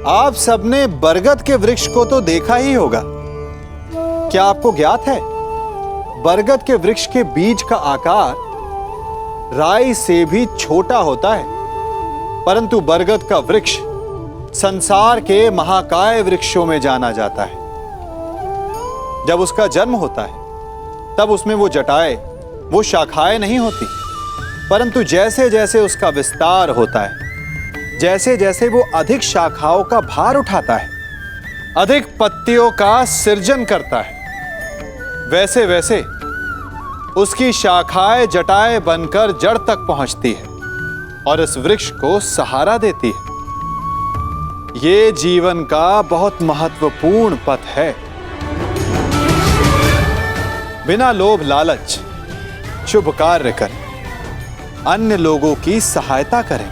आप सबने बरगद के वृक्ष को तो देखा ही होगा। क्या आपको ज्ञात है बरगद के वृक्ष के बीज का आकार राई से भी छोटा होता है, परंतु बरगद का वृक्ष संसार के महाकाय वृक्षों में जाना जाता है। जब उसका जन्म होता है तब उसमें वो जटाएं, वो शाखाएं नहीं होती, परंतु जैसे जैसे उसका विस्तार होता है, जैसे जैसे वो अधिक शाखाओं का भार उठाता है, अधिक पत्तियों का सृजन करता है, वैसे वैसे उसकी शाखाएं जटाएं बनकर जड़ तक पहुंचती है और इस वृक्ष को सहारा देती है। ये जीवन का बहुत महत्वपूर्ण पथ है। बिना लोभ लालच शुभ कार्य करें, अन्य लोगों की सहायता करें।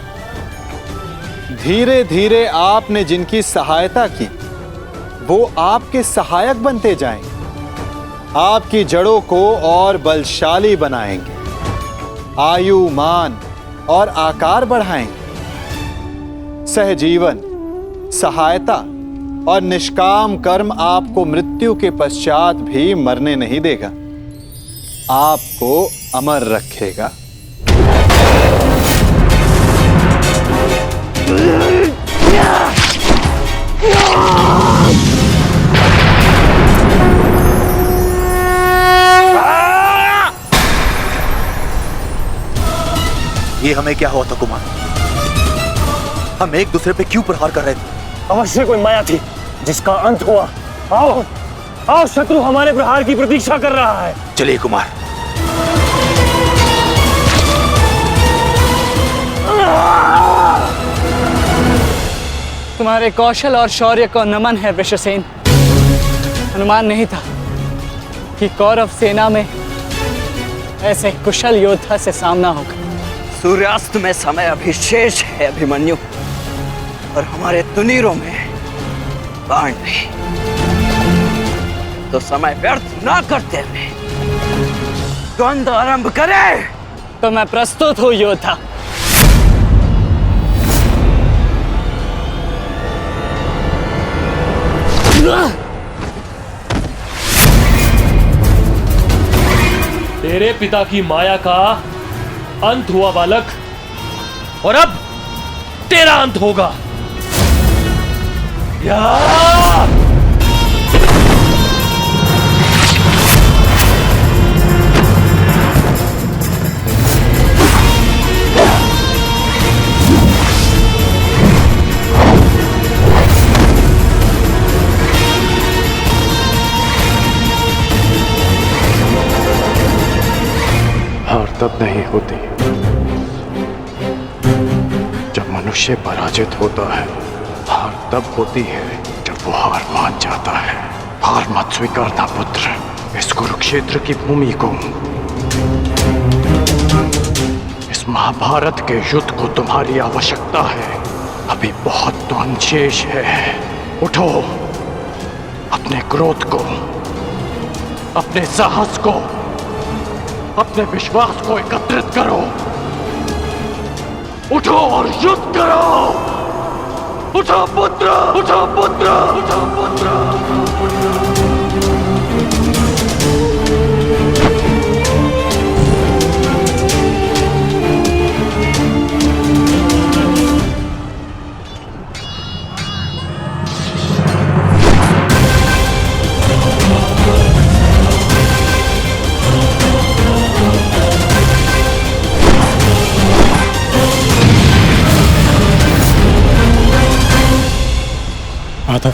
धीरे धीरे आपने जिनकी सहायता की वो आपके सहायक बनते जाएंगे, आपकी जड़ों को और बलशाली बनाएंगे, आयु मान और आकार बढ़ाएंगे। सहजीवन, सहायता और निष्काम कर्म आपको मृत्यु के पश्चात भी मरने नहीं देगा, आपको अमर रखेगा। ये हमें क्या हुआ था कुमार? हम एक दूसरे पे क्यों प्रहार कर रहे थे? अवश्य कोई माया थी जिसका अंत हुआ। आओ आओ, शत्रु हमारे प्रहार की प्रतीक्षा कर रहा है। चलिए कुमार। तुम्हारे कौशल और शौर्य को नमन है वृषसेन। अनुमान नहीं था कि कौरव सेना में ऐसे कुशल योद्धा से सामना होगा। सूर्यास्त में समय अभी शेष है अभिमन्यु, और हमारे तुनीरों में बाण नहीं। तो समय व्यर्थ ना करते हुए द्वंद्व आरंभ करें। तो मैं प्रस्तुत हूँ योद्धा। तेरे पिता की माया का अंत हुआ बालक, और अब तेरा अंत होगा। हार तब नहीं होती जब मनुष्य पराजित होता है। हार तब होती है जब वो हार मान जाता है। हार मत स्वीकारना पुत्र। इस कुरुक्षेत्र की भूमि को, इस महाभारत के युद्ध को तुम्हारी आवश्यकता है। अभी बहुत द्वंद्व शेष है। उठो, अपने क्रोध को, अपने साहस को, अपने विश्वास को एकत्रित करो। उठो और युद्ध करो। उठो पुत्र, उठो पुत्र, उठो पुत्र। माधव,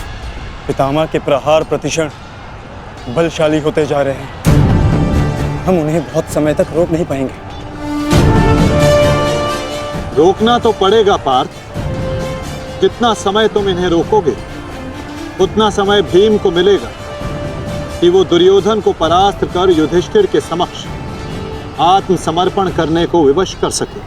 पितामह के प्रहार प्रतिक्षण बलशाली होते जा रहे हैं। हम उन्हें बहुत समय तक रोक नहीं पाएंगे। रोकना तो पड़ेगा पार्थ। जितना समय तुम इन्हें रोकोगे उतना समय भीम को मिलेगा कि वो दुर्योधन को परास्त कर युधिष्ठिर के समक्ष आत्मसमर्पण करने को विवश कर सके।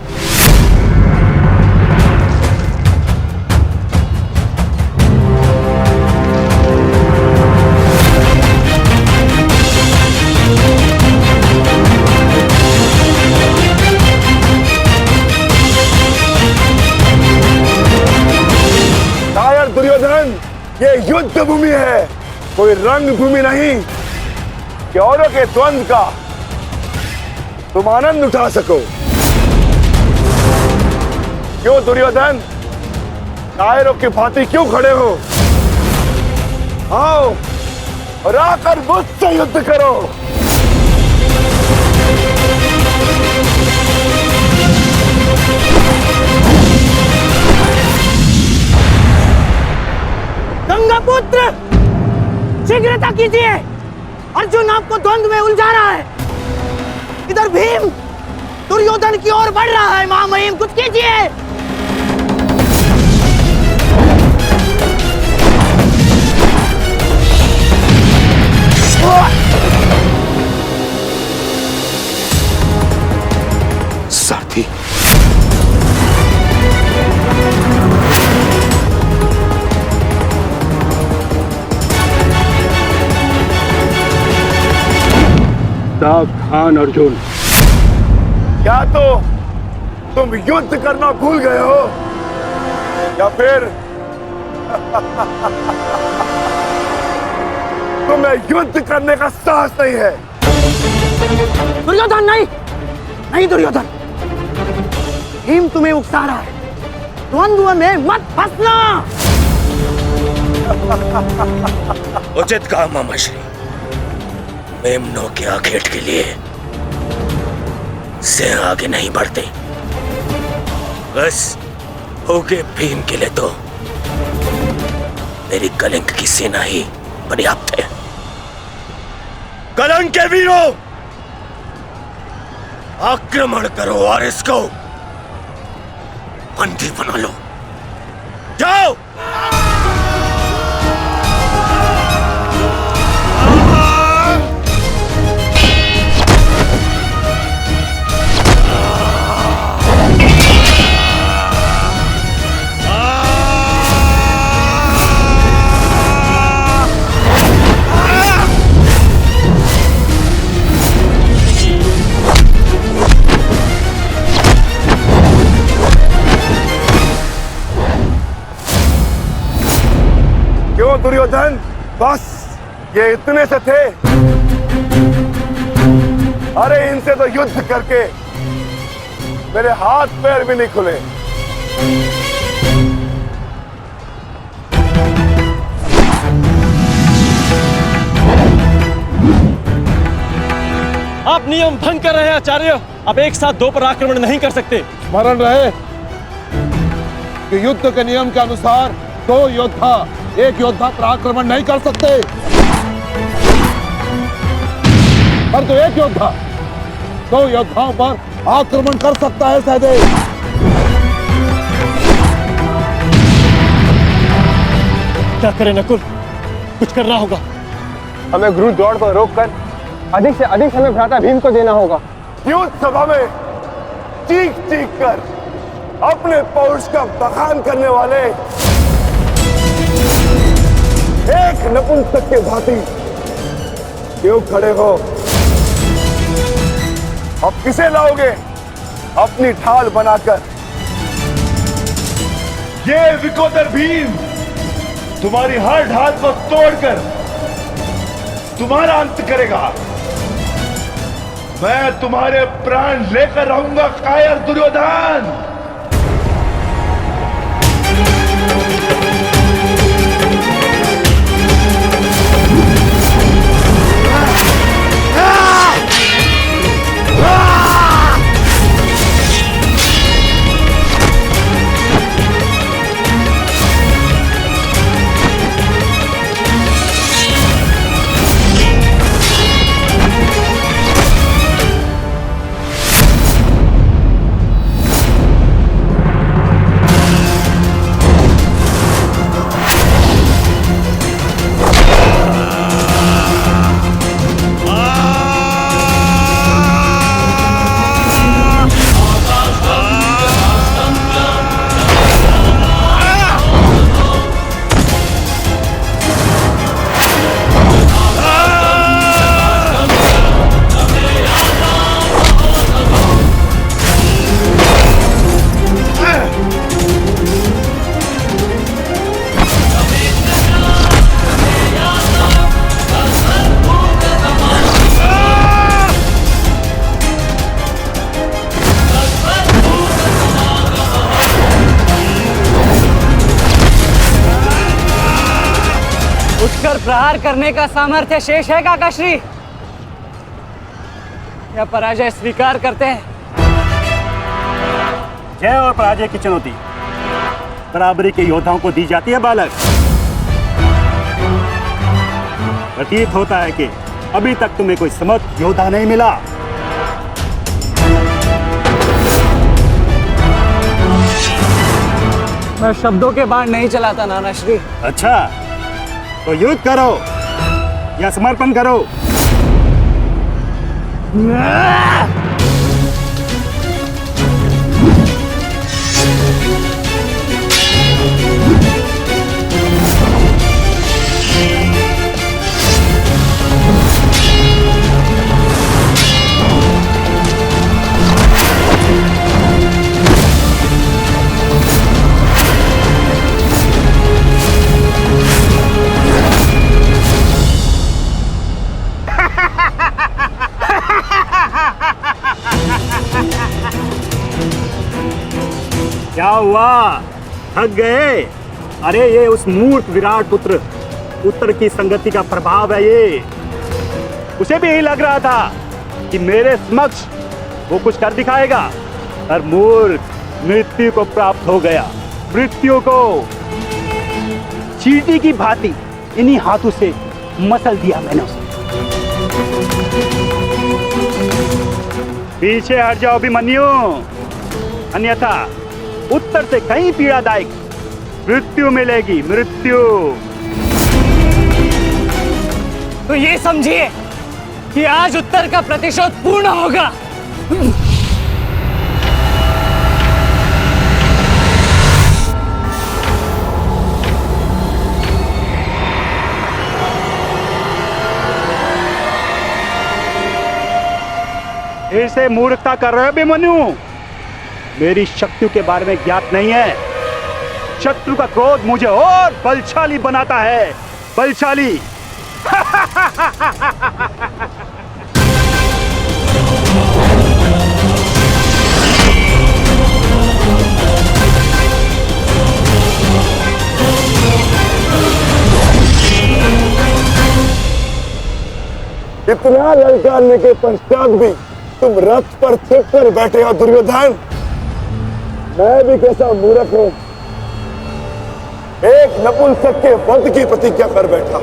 ये युद्ध भूमि है, कोई रंग भूमि नहीं कि औरों के द्वंद्व का तुम आनंद उठा सको। क्यों दुर्योधन, कायरों की भांति क्यों खड़े हो? आओ और आकर मुझसे युद्ध करो। गंगापुत्र, शीघ्रता कीजिए, अर्जुन आपको द्वंद्व में उलझा रहा है। इधर भीम दुर्योधन की ओर बढ़ रहा है। महामहिम, कुछ कीजिए। सारथी, सावधान अर्जुन। क्या तो तुम युद्ध करना भूल गए हो, या फिर तुम्हें युद्ध करने का साहस नहीं है? दुर्योधन नहीं, नहीं दुर्योधन, भीम तुम्हें उकसा रहा है। द्वंद्व में मत फंसना। उचित कहा मामाश्री। मेमनों के आखेट के लिए से आगे नहीं बढ़ते, बस होगे भीम के लिए तो मेरी कलिंग की सेना ही पर्याप्त है। कलंक के वीरों, आक्रमण करो और इसको बंदी बना लो। जाओ। दुर्योधन, बस ये इतने से थे? अरे इनसे तो युद्ध करके मेरे हाथ पैर भी नहीं खुले। आप नियम भंग कर रहे हैं आचार्य। आप एक साथ दो पर आक्रमण नहीं कर सकते। स्मरण रहे कि युद्ध के नियम के अनुसार दो योद्धा एक योद्धा पर आक्रमण नहीं कर सकते, पर तो एक योद्धा दो योद्धाओं पर आक्रमण कर सकता है। सहदेव, क्या करें नकुल, कुछ करना होगा। हमें गुरु दौड़ को रोककर अधिक से अधिक समय भ्राता भीम को देना होगा। युद्ध सभा में चीख चीख कर अपने पौरुष का बखान करने वाले एक नपुंसक के भांति क्यों खड़े हो? अब किसे लाओगे अपनी ढाल बनाकर? ये विकोदर भीम तुम्हारी हर ढाल को तोड़कर तुम्हारा अंत करेगा। मैं तुम्हारे प्राण लेकर रहूंगा कायर दुर्योधन। उठकर प्रहार करने का सामर्थ्य शेष है काकाश्री, या पराजय स्वीकार करते हैं? जय और पराजय की चुनौती बराबरी के योद्धाओं को दी जाती है बालक। प्रतीत होता है कि अभी तक तुम्हें कोई समर्थ योद्धा नहीं मिला। मैं शब्दों के बाण नहीं चलाता नानाश्री। अच्छा, तो युद्ध करो या समर्पण करो। क्या हुआ, थक गए? अरे ये उस मूर्ख विराट पुत्र उत्तर की संगति का प्रभाव है। ये उसे भी यही लग रहा था कि मेरे समक्ष वो कुछ कर दिखाएगा, पर मूर्ख मृत्यु को प्राप्त हो गया। मृत्यु को चींटी की भांति इन्हीं हाथों से मसल दिया मैंने उसे। पीछे हट जाओ अभिमन्यु, अन्यथा उत्तर से कहीं पीड़ादायक मृत्यु मिलेगी। मृत्यु। तो ये समझिए कि आज उत्तर का प्रतिशोध पूर्ण होगा। फिर से मूर्खता कर रहे हो अभिमन्यु? मेरी शक्तियों के बारे में ज्ञात नहीं है। शत्रु का क्रोध मुझे और बलशाली बनाता है। बलशाली। इतना ललकारने के पश्चात भी तुम रथ पर छिप कर बैठे हो दुर्योधन। मैं भी कैसा मूर्ख हूं, एक नपुंसक के वध की प्रतिज्ञा कर बैठा।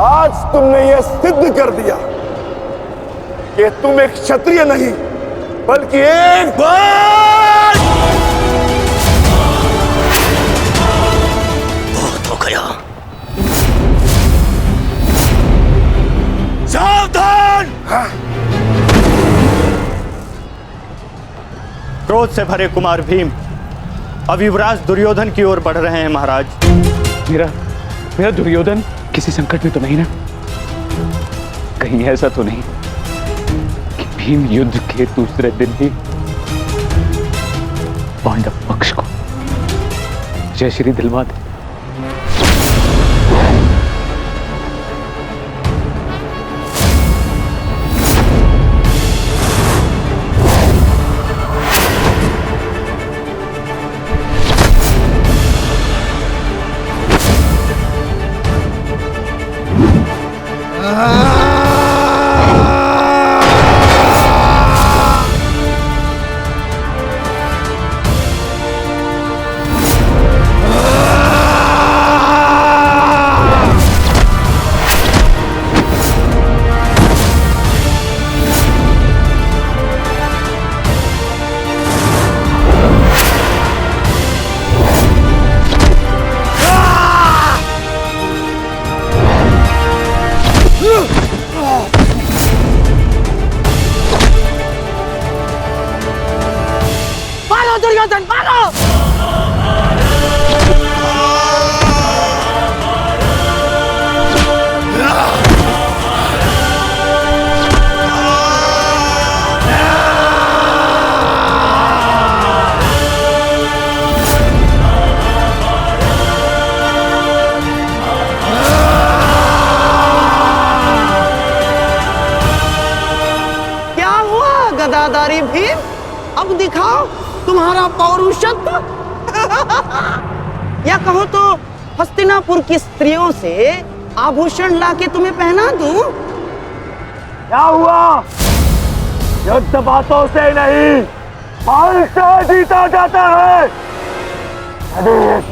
आज तुमने यह सिद्ध कर दिया कि तुम एक क्षत्रिय नहीं बल्कि एक बहुत हो गया। सावधान! क्रोध से भरे कुमार भीम अब युवराज दुर्योधन की ओर बढ़ रहे हैं महाराज। मेरा दुर्योधन किसी संकट में तो नहीं ना? कहीं ऐसा तो नहीं कि भीम युद्ध के दूसरे दिन ही पांडव पक्ष को जय श्री दिलवा दे? दुर्योधन भागो! क्या हुआ गदाधारी भीम? अब दिखाओ तुम्हारा पौरुषत्व। या कहो तो हस्तिनापुर की स्त्रियों से आभूषण लाके तुम्हें पहना दूं? क्या हुआ? युद्ध बातों से नहीं, बल से जीता जाता है। यदि इस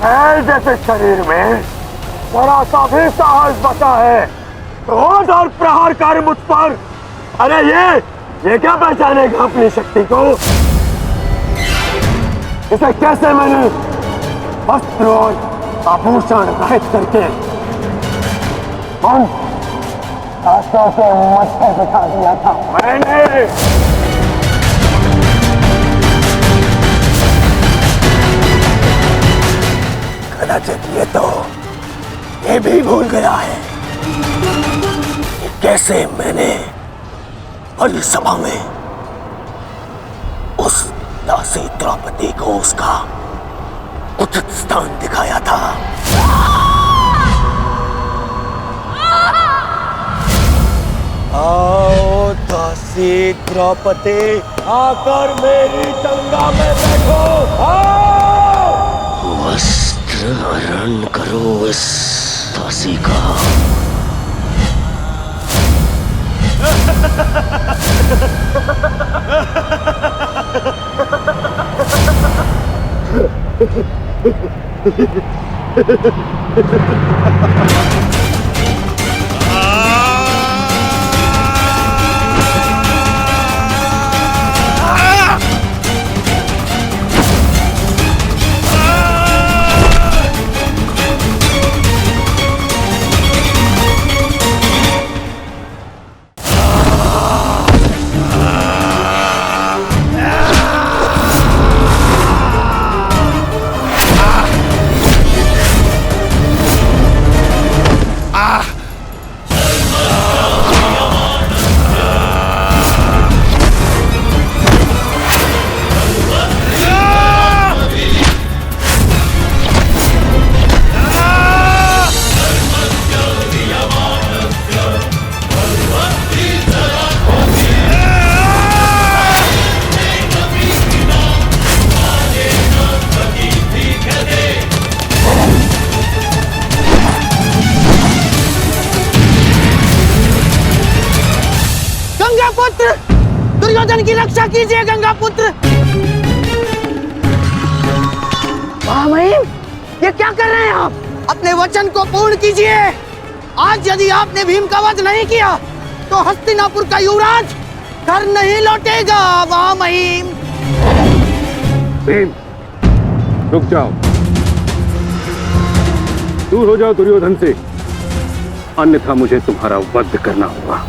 बैल जैसे शरीर में जरा सा भी साहस बचा है, क्रोध और प्रहार कर मुझ पर। अरे ये क्या पहचानेगा अपनी शक्ति को? इसे कैसे मैंने वस्त्र और आभूषण रहित करके रास्तों से मत्थे बिठा दिया था मैंने। कदाचित ये भी भूल गया है कि कैसे मैंने बलि सभा में उस दासी द्रौपदी को उसका उचित स्थान दिखाया था। आओ दासी द्रौपदी, आकर मेरी गंगा में बैठो। आओ, वस्त्र हरण करो इस दासी का। दुर्योधन की रक्षा कीजिए गंगा पुत्र। महामहिम, ये क्या कर रहे हैं आप? अपने वचन को पूर्ण कीजिए। आज यदि आपने भीम का वध नहीं किया तो हस्तिनापुर का युवराज घर नहीं लौटेगा। महामहिम, भीम, रुक जाओ, दूर हो जाओ दुर्योधन से, अन्यथा मुझे तुम्हारा वध करना होगा।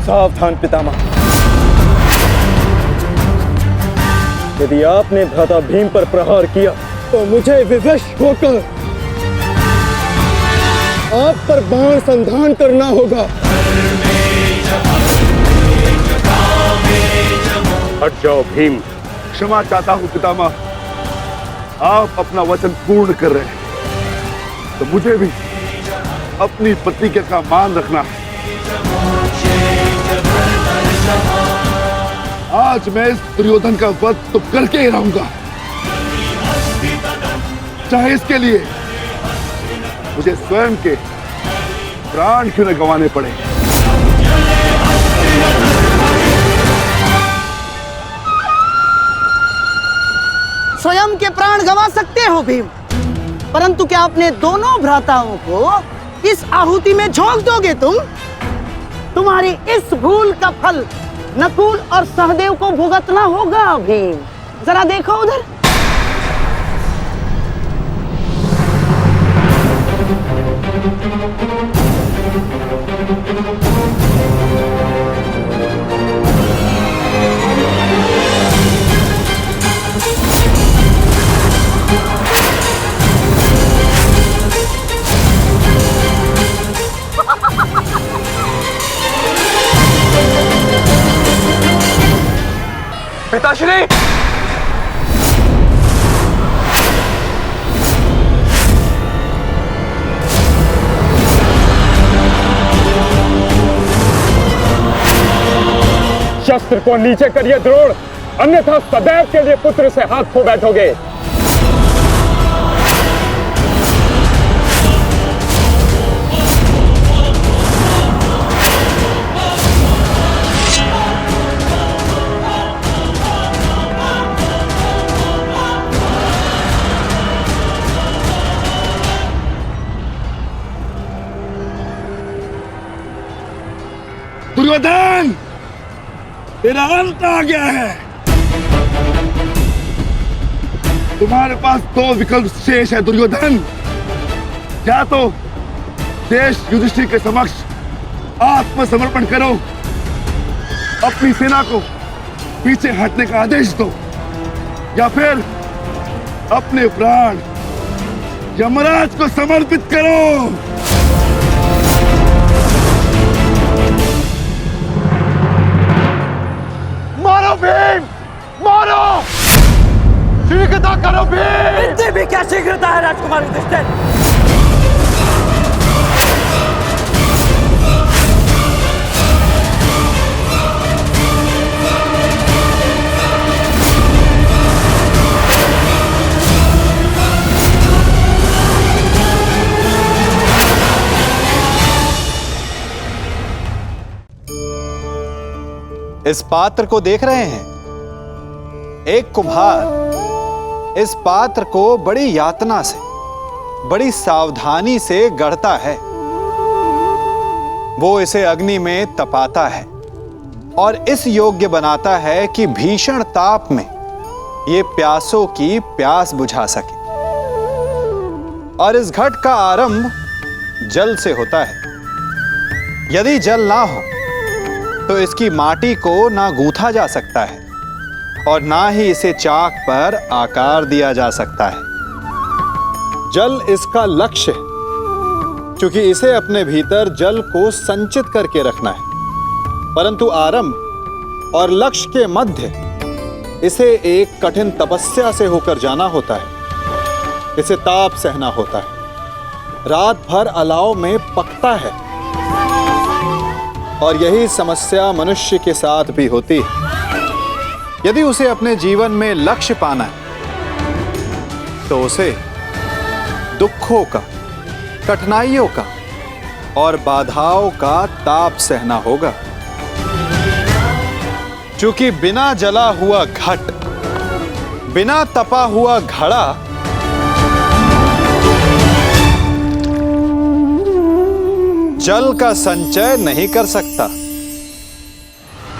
सावधान पितामह, यदि आपने भ्राता भीम पर प्रहार किया तो मुझे विवश होकर आप पर बाण संधान करना होगा। हट जाओ भीम। क्षमा चाहता हूं पितामह, आप अपना वचन पूर्ण कर रहे हैं तो मुझे भी अपनी प्रतिज्ञा का मान रखना है। आज मैं इस दुर्योधन का वध तो करके ही रहूंगा, चाहे इसके लिए मुझे स्वयं के प्राण क्यों न गंवाने पड़े। स्वयं के प्राण गंवा सकते हो भीम, परंतु क्या अपने दोनों भ्राताओं को इस आहुति में झोंक दोगे तुम? तुम्हारी इस भूल का फल नकुल और सहदेव को भुगतना होगा भीम। जरा देखो उधर। पिताश्री, शस्त्र को नीचे करिए द्रोण, अन्यथा सदैव के लिए पुत्र से हाथ खो बैठोगे। दुर्योधन, तेरा अंत आ गया है। तुम्हारे पास दो विकल्प शेष है दुर्योधन। या तो देश युधिष्ठिर के समक्ष आत्मसमर्पण करो, अपनी सेना को पीछे हटने का आदेश दो, या फिर अपने प्राण यमराज को समर्पित करो। मारो भीम, मारो! शीघ्रता करो भीम! इतनी भी क्या शीघ्रता है राजकुमार युधिष्ठिर? इस पात्र को देख रहे हैं? एक कुम्हार इस पात्र को बड़ी यातना से, बड़ी सावधानी से गढ़ता है। वो इसे अग्नि में तपाता है और इस योग्य बनाता है कि भीषण ताप में ये प्यासों की प्यास बुझा सके। और इस घट का आरंभ जल से होता है। यदि जल ना हो तो इसकी माटी को ना गूंथा जा सकता है और ना ही इसे चाक पर आकार दिया जा सकता है। जल इसका लक्ष्य है, क्योंकि इसे अपने भीतर जल को संचित करके रखना है। परंतु आरंभ और लक्ष्य के मध्य इसे एक कठिन तपस्या से होकर जाना होता है। इसे ताप सहना होता है, रात भर अलाव में पकता है। और यही समस्या मनुष्य के साथ भी होती है। यदि उसे अपने जीवन में लक्ष्य पाना है तो उसे दुखों का, कठिनाइयों का और बाधाओं का ताप सहना होगा। क्योंकि बिना जला हुआ घट, बिना तपा हुआ घड़ा जल का संचय नहीं कर सकता।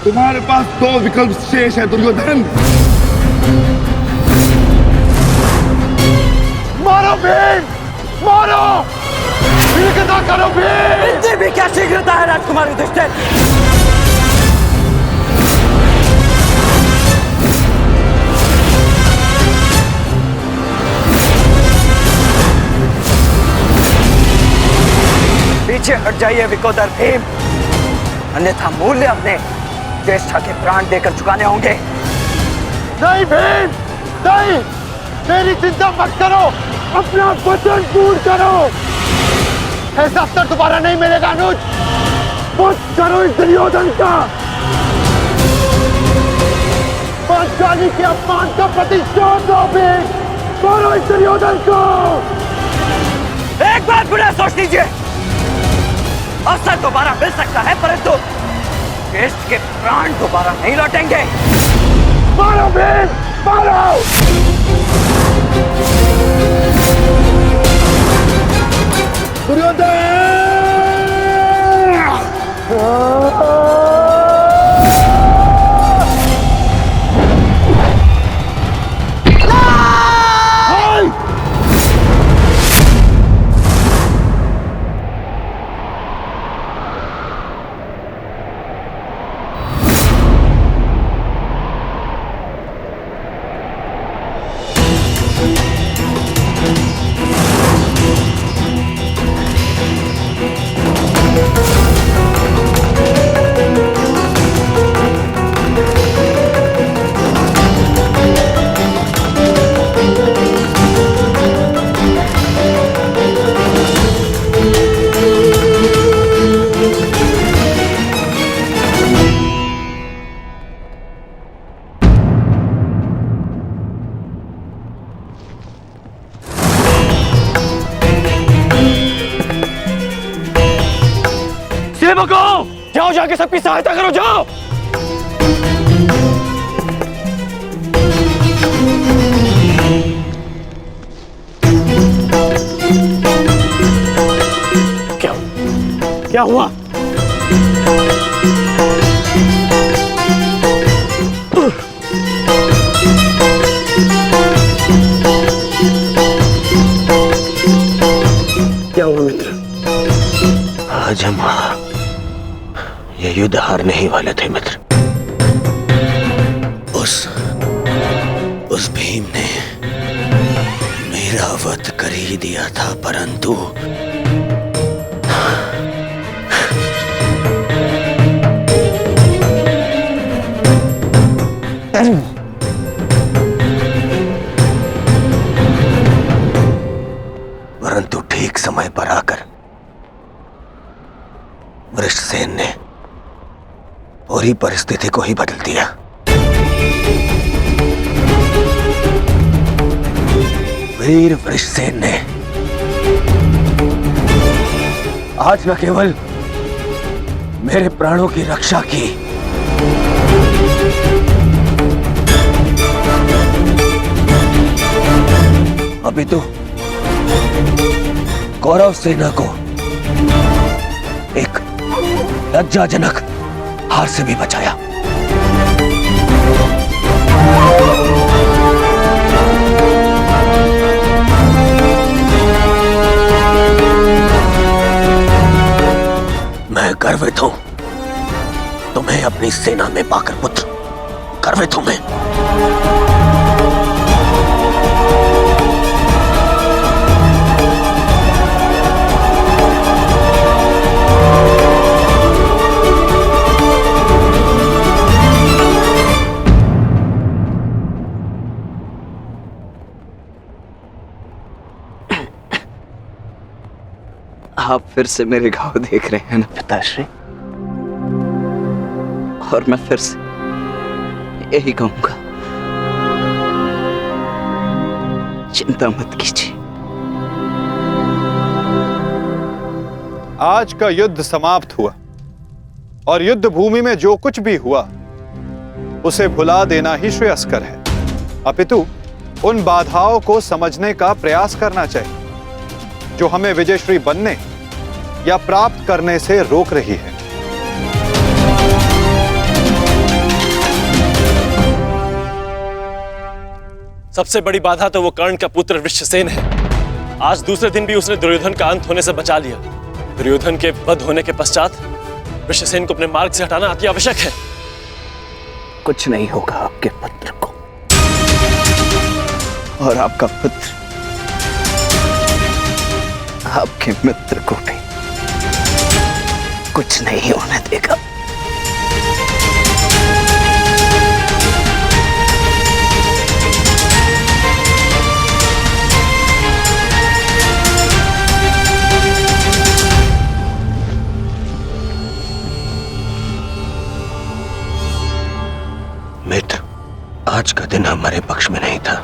तुम्हारे पास दो विकल्प शेष है दुर्योधन। मारो भीम, मारो! शीघ्रता करो भीम! इतनी भी क्या शीघ्रता है राजकुमार युधिष्ठिर? पीछे हट जाइए विकोदर भीम, अन्यथा मूल्य अपने ज्येष्ठा के प्राण देकर चुकाने होंगे। नहीं भीम, नहीं! मेरी चिंता मत करो, अपना वचन पूर्ण करो। ऐसा अवसर दोबारा नहीं मिलेगा अनुज। मत करो इस दुर्योधन का। पांचाली के अपमान का प्रतिशोध दो भीम। मारो इस दुर्योधन को। एक बार पुनः सोच लीजिए, अवसर दोबारा मिल सकता है, परंतु ज्येष्ठ के प्राण दोबारा नहीं लौटेंगे। मारो भीम, मारो! दुर्योधन! जाके सबकी सहायता करो, जाओ। क्या हुआ? क्या हुआ मित्र? आज हम ये युद्ध हारने ही वाले थे मित्र। उस भीम ने मेरा वध कर ही दिया था, परंतु ठीक समय पर आकर वृषसेन ने पूरी परिस्थिति को ही बदल दिया। वीर वृषसेन ने आज न केवल मेरे प्राणों की रक्षा की, अभी तो कौरव सेना को एक लज्जाजनक हार से भी बचाया। मैं गर्वित हूं तुम्हें अपनी सेना में पाकर पुत्र, गर्वित हूं मैं। आप फिर से मेरे घाव देख रहे हैं ना पिताश्री, और मैं फिर से यही कहूंगा, चिंता मत कीजिए। आज का युद्ध समाप्त हुआ और युद्ध भूमि में जो कुछ भी हुआ उसे भुला देना ही श्रेयस्कर है, अपितु उन बाधाओं को समझने का प्रयास करना चाहिए जो हमें विजयश्री बनने या प्राप्त करने से रोक रही है। सबसे बड़ी बाधा तो वो कर्ण का पुत्र वृषसेन है। आज दूसरे दिन भी उसने दुर्योधन का अंत होने से बचा लिया। दुर्योधन के वध होने के पश्चात वृषसेन को अपने मार्ग से हटाना अति आवश्यक है। कुछ नहीं होगा आपके पुत्र को, और आपका पुत्र आपके मित्र को भी कुछ नहीं होने देगा। मित्र, आज का दिन हमारे पक्ष में नहीं था।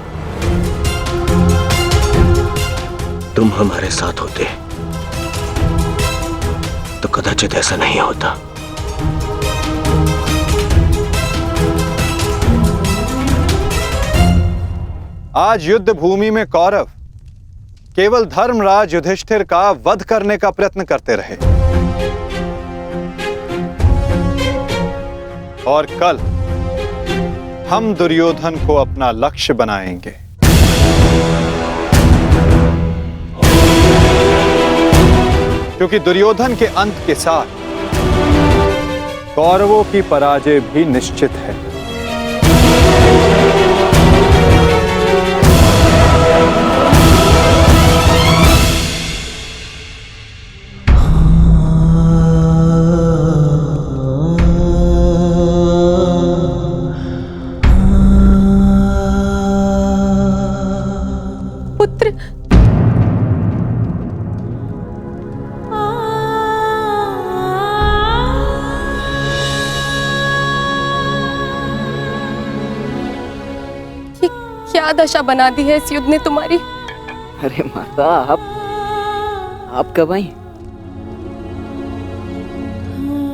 तुम हमारे साथ होते तो कदाचित ऐसा नहीं होता। आज युद्ध भूमि में कौरव केवल धर्मराज युधिष्ठिर का वध करने का प्रयत्न करते रहे, और कल हम दुर्योधन को अपना लक्ष्य बनाएंगे। क्योंकि दुर्योधन के अंत के साथ कौरवों की पराजय भी निश्चित है। पुत्र, क्या दशा बना दी है इस युद्ध ने तुम्हारी। अरे माता, आप कब आई?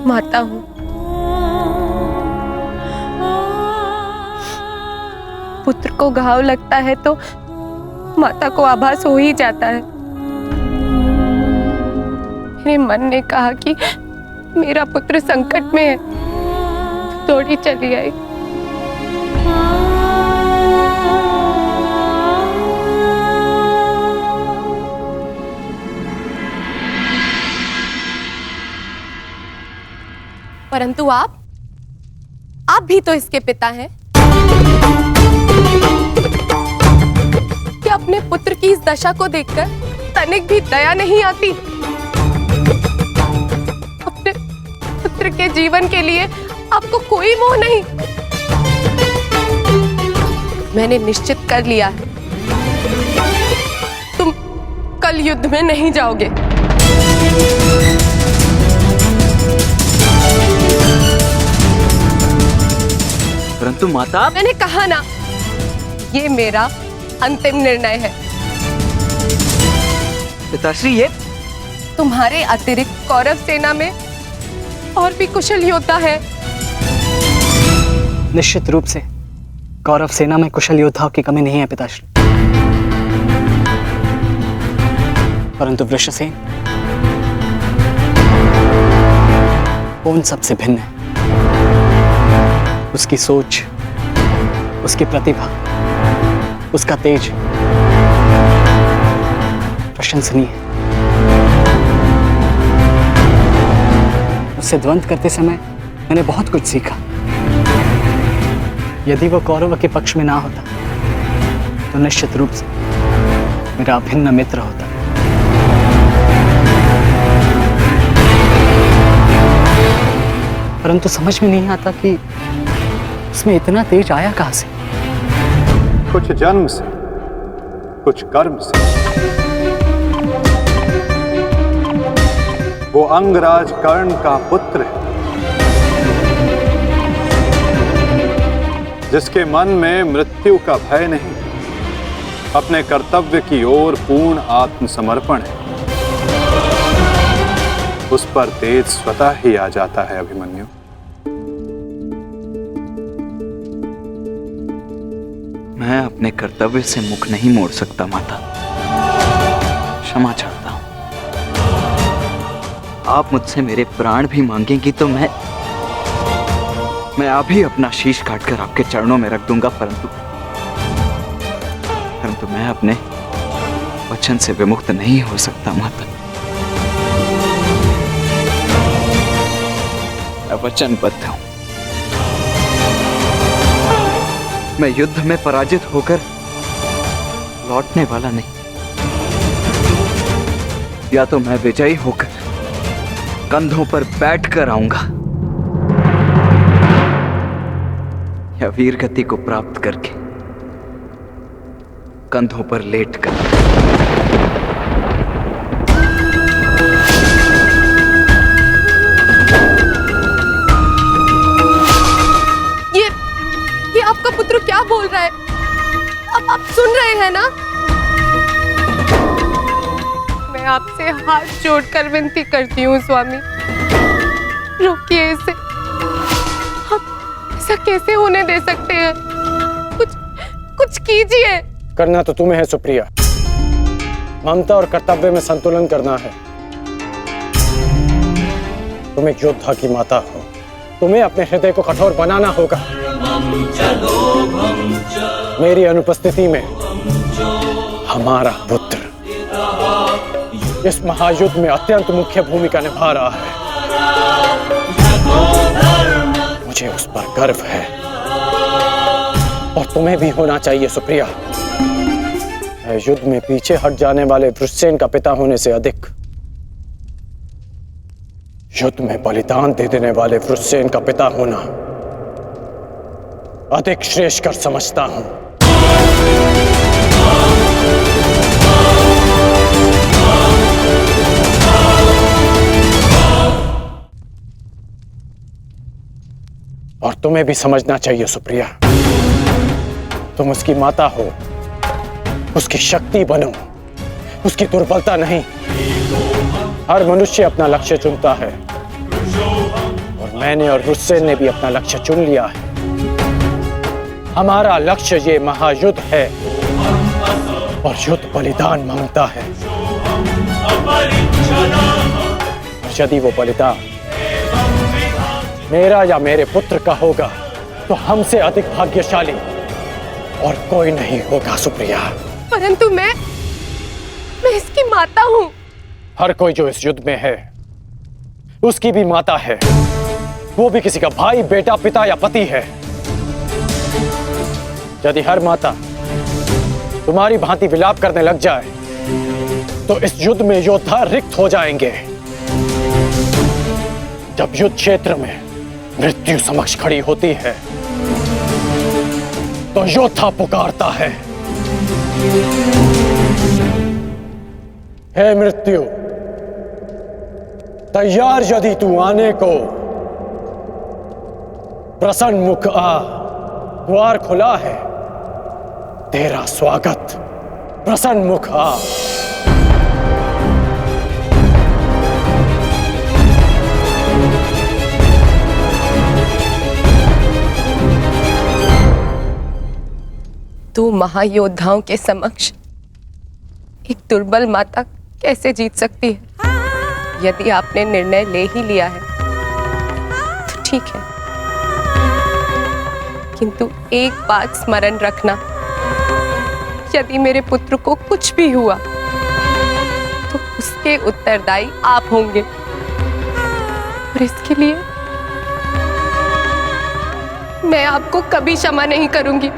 माता हूँ पुत्र को घाव लगता है तो माता को आभास हो ही जाता है। मेरे मन ने कहा कि मेरा पुत्र संकट में है, दौड़ी चली आई। परंतु आप भी तो इसके पिता हैं। क्या अपने पुत्र की इस दशा को देखकर तनिक भी दया नहीं आती? अपने पुत्र के जीवन के लिए आपको कोई मोह नहीं? मैंने निश्चित कर लिया है, तुम कल युद्ध में नहीं जाओगे। परंतु माता, मैंने कहा ना, ये मेरा अंतिम निर्णय है। पिताश्री, ये तुम्हारे अतिरिक्त कौरव सेना में और भी कुशल योद्धा है। निश्चित रूप से कौरव सेना में कुशल योद्धाओं की कमी नहीं है पिताश्री, परंतु वृषसेन उन सबसे भिन्न है। उसकी सोच, उसकी प्रतिभा, उसका तेज प्रशंसनीय है। उससे द्वंद्व करते समय मैंने बहुत कुछ सीखा। यदि वो कौरव के पक्ष में ना होता तो निश्चित रूप से मेरा अभिन्न मित्र होता। परंतु समझ में नहीं आता कि उसमें इतना तेज आया कहां से। कुछ जन्म से, कुछ कर्म से। वो अंगराज कर्ण का पुत्र है, जिसके मन में मृत्यु का भय नहीं, अपने कर्तव्य की ओर पूर्ण आत्मसमर्पण है। उस पर तेज स्वतः ही आ जाता है अभिमन्यु। मैं अपने कर्तव्य से मुख नहीं मोड़ सकता माता, क्षमा चाहता हूं। आप मुझसे मेरे प्राण भी मांगेंगी तो मैं अभी अपना शीश काटकर आपके चरणों में रख दूंगा, परंतु मैं अपने वचन से विमुक्त नहीं हो सकता माता। मैं वचनबद्ध हूं। मैं युद्ध में पराजित होकर लौटने वाला नहीं। या तो मैं विजयी होकर कंधों पर बैठकर आऊंगा, या वीर गति को प्राप्त करके कंधों पर लेटकर। ये आपका पुत्र क्या बोल रहा है? अब आप सुन रहे हैं ना? मैं आपसे हाथ जोड़कर विनती करती हूँ स्वामी, रोकिए इसे। आप ऐसा कैसे होने दे सकते हैं? कुछ कीजिए। करना तो तुम्हें है सुप्रिया, ममता और कर्तव्य में संतुलन करना है। तुम एक योद्धा की माता हो, तुम्हें अपने हृदय को कठोर बनाना होगा। मेरी अनुपस्थिति में हमारा पुत्र इस महायुद्ध में अत्यंत मुख्य भूमिका निभा रहा है। मुझे उस पर गर्व है और तुम्हें भी होना चाहिए सुप्रिया। युद्ध में पीछे हट जाने वाले वृषसेन का पिता होने से अधिक युद्ध में बलिदान दे देने वाले वृषसेन का पिता होना अधिक श्रेष्ठकर समझता हूं। और तुम्हें भी समझना चाहिए सुप्रिया, तुम उसकी माता हो, उसकी शक्ति बनो, उसकी दुर्बलता नहीं। हर मनुष्य अपना लक्ष्य चुनता है और मैंने और वृषसेन ने भी अपना लक्ष्य चुन लिया है। हमारा लक्ष्य ये महायुद्ध है और युद्ध बलिदान मांगता है। और यदि वो बलिदान मेरा या मेरे पुत्र का होगा तो हमसे अधिक भाग्यशाली और कोई नहीं होगा सुप्रिया। परंतु मैं इसकी माता हूं। हर कोई जो इस युद्ध में है उसकी भी माता है, वो भी किसी का भाई, बेटा, पिता या पति है। यदि हर माता तुम्हारी भांति विलाप करने लग जाए तो इस युद्ध में योद्धा रिक्त हो जाएंगे। जब युद्ध क्षेत्र में मृत्यु समक्ष खड़ी होती है तो योद्धा पुकारता है, हे मृत्यु, तैयार यदि तू आने को, प्रसन्न मुख आ, द्वार खुला है, तेरा स्वागत, प्रसन्न मुख आ। तू महायोद्धाओं के समक्ष एक दुर्बल माता कैसे जीत सकती है? यदि आपने निर्णय ले ही लिया है तो ठीक है, किंतु एक बात स्मरण रखना, यदि मेरे पुत्र को कुछ भी हुआ तो उसके उत्तरदायी आप होंगे और इसके लिए मैं आपको कभी क्षमा नहीं करूंगी।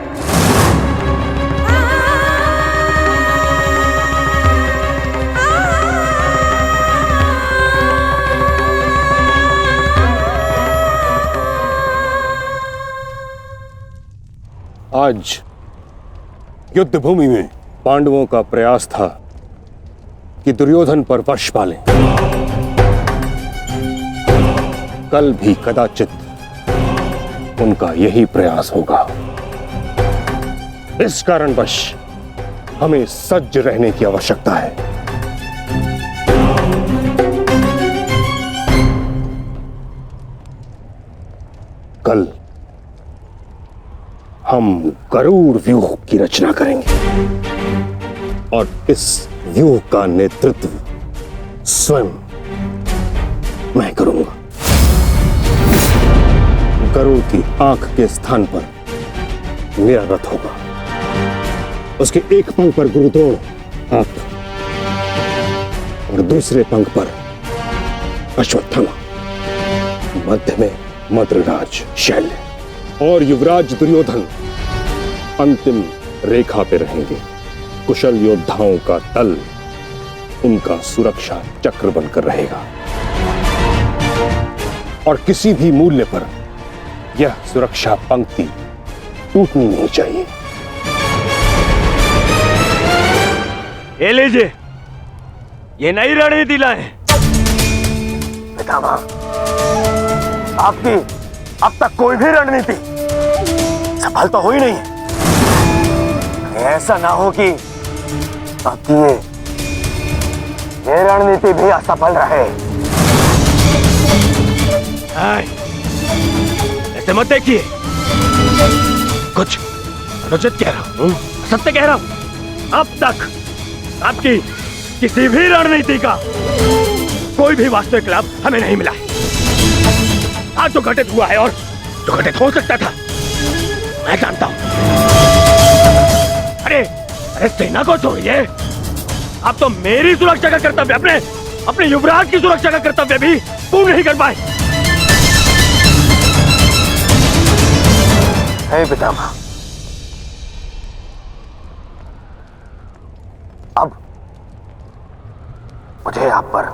आज युद्ध भूमि में पांडवों का प्रयास था कि दुर्योधन पर वश पालें। कल भी कदाचित उनका यही प्रयास होगा। इस कारणवश हमें सज्ज रहने की आवश्यकता है। कल हम गरुड़ व्यूह की रचना करेंगे और इस व्यूह का नेतृत्व स्वयं मैं करूंगा। गरुड़ की आंख के स्थान पर मेरा रथ होगा। उसके एक पंख पर गुरुद्रोण आप और दूसरे पंख पर अश्वत्थामा, मध्य में मद्रराज शैल्य और युवराज दुर्योधन अंतिम रेखा पे रहेंगे। कुशल योद्धाओं का दल उनका सुरक्षा चक्र बनकर रहेगा और किसी भी मूल्य पर यह सुरक्षा पंक्ति टूटनी नहीं चाहिए। ये लीजिए, ये नई रणनीति लाए। पितामह, आपकी अब तक कोई भी रणनीति सफल तो हुई नहीं है। ऐसा ना हो कि आपकी ये रणनीति भी असफल रहे। ऐसे मत देखिए, कुछ अनुचित कह रहा हूं, सत्य कह रहा हूं। अब तक आपकी किसी भी रणनीति का कोई भी वास्तविक लाभ हमें नहीं मिला है। आज जो घटित हुआ है और जो घटित हो सकता था मैं जानता हूं। अरे सेना को छोड़िए, आप तो मेरी सुरक्षा का कर्तव्य, अपने युवराज की सुरक्षा का कर्तव्य भी पूर्ण नहीं कर पाए। हे पितामह, अब मुझे आप पर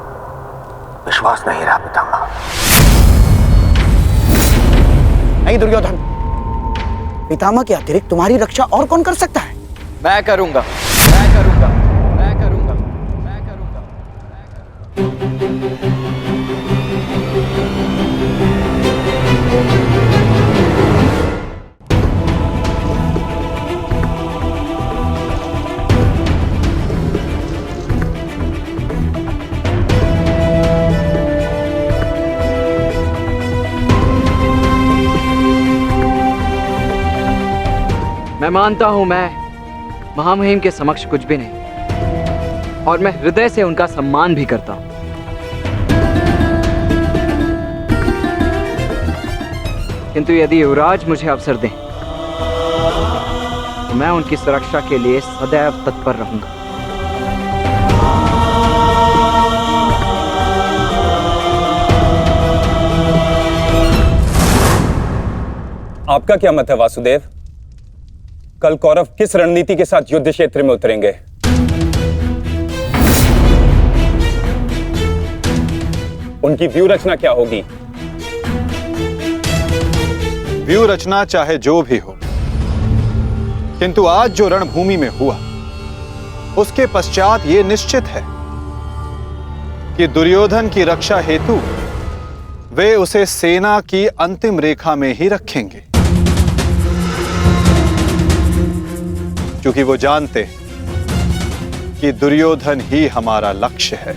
विश्वास नहीं रहा पितामह। नहीं दुर्योधन, पितामह के अतिरिक्त तुम्हारी रक्षा और कौन कर सकता है? मैं करूंगा, मैं करूंगा, मैं करूंगा, मैं करूंगा। मैं मानता हूं मैं महामहिम के समक्ष कुछ भी नहीं, और मैं हृदय से उनका सम्मान भी करता हूं। किंतु यदि युवराज मुझे अवसर दें तो मैं उनकी सुरक्षा के लिए सदैव तत्पर रहूंगा। आपका क्या मत है वासुदेव? कल कौरव किस रणनीति के साथ युद्ध क्षेत्र में उतरेंगे? उनकी व्यू रचना क्या होगी? व्यू रचना चाहे जो भी हो, किंतु आज जो रणभूमि में हुआ उसके पश्चात यह निश्चित है कि दुर्योधन की रक्षा हेतु वे उसे सेना की अंतिम रेखा में ही रखेंगे, क्योंकि वो जानते हैं कि दुर्योधन ही हमारा लक्ष्य है।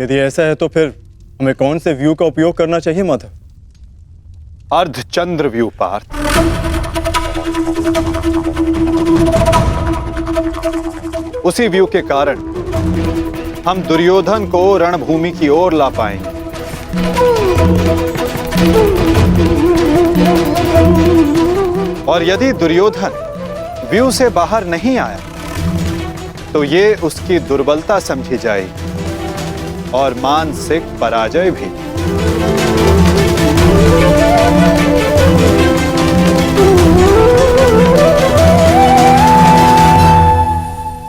यदि ऐसा है तो फिर हमें कौन से व्यू का उपयोग करना चाहिए माधव? अर्धचंद्र व्यू पार्थ। उसी व्यू के कारण हम दुर्योधन को रणभूमि की ओर ला पाएंगे। और यदि दुर्योधन व्यू से बाहर नहीं आया तो ये उसकी दुर्बलता समझी जाएगी और मानसिक पराजय भी।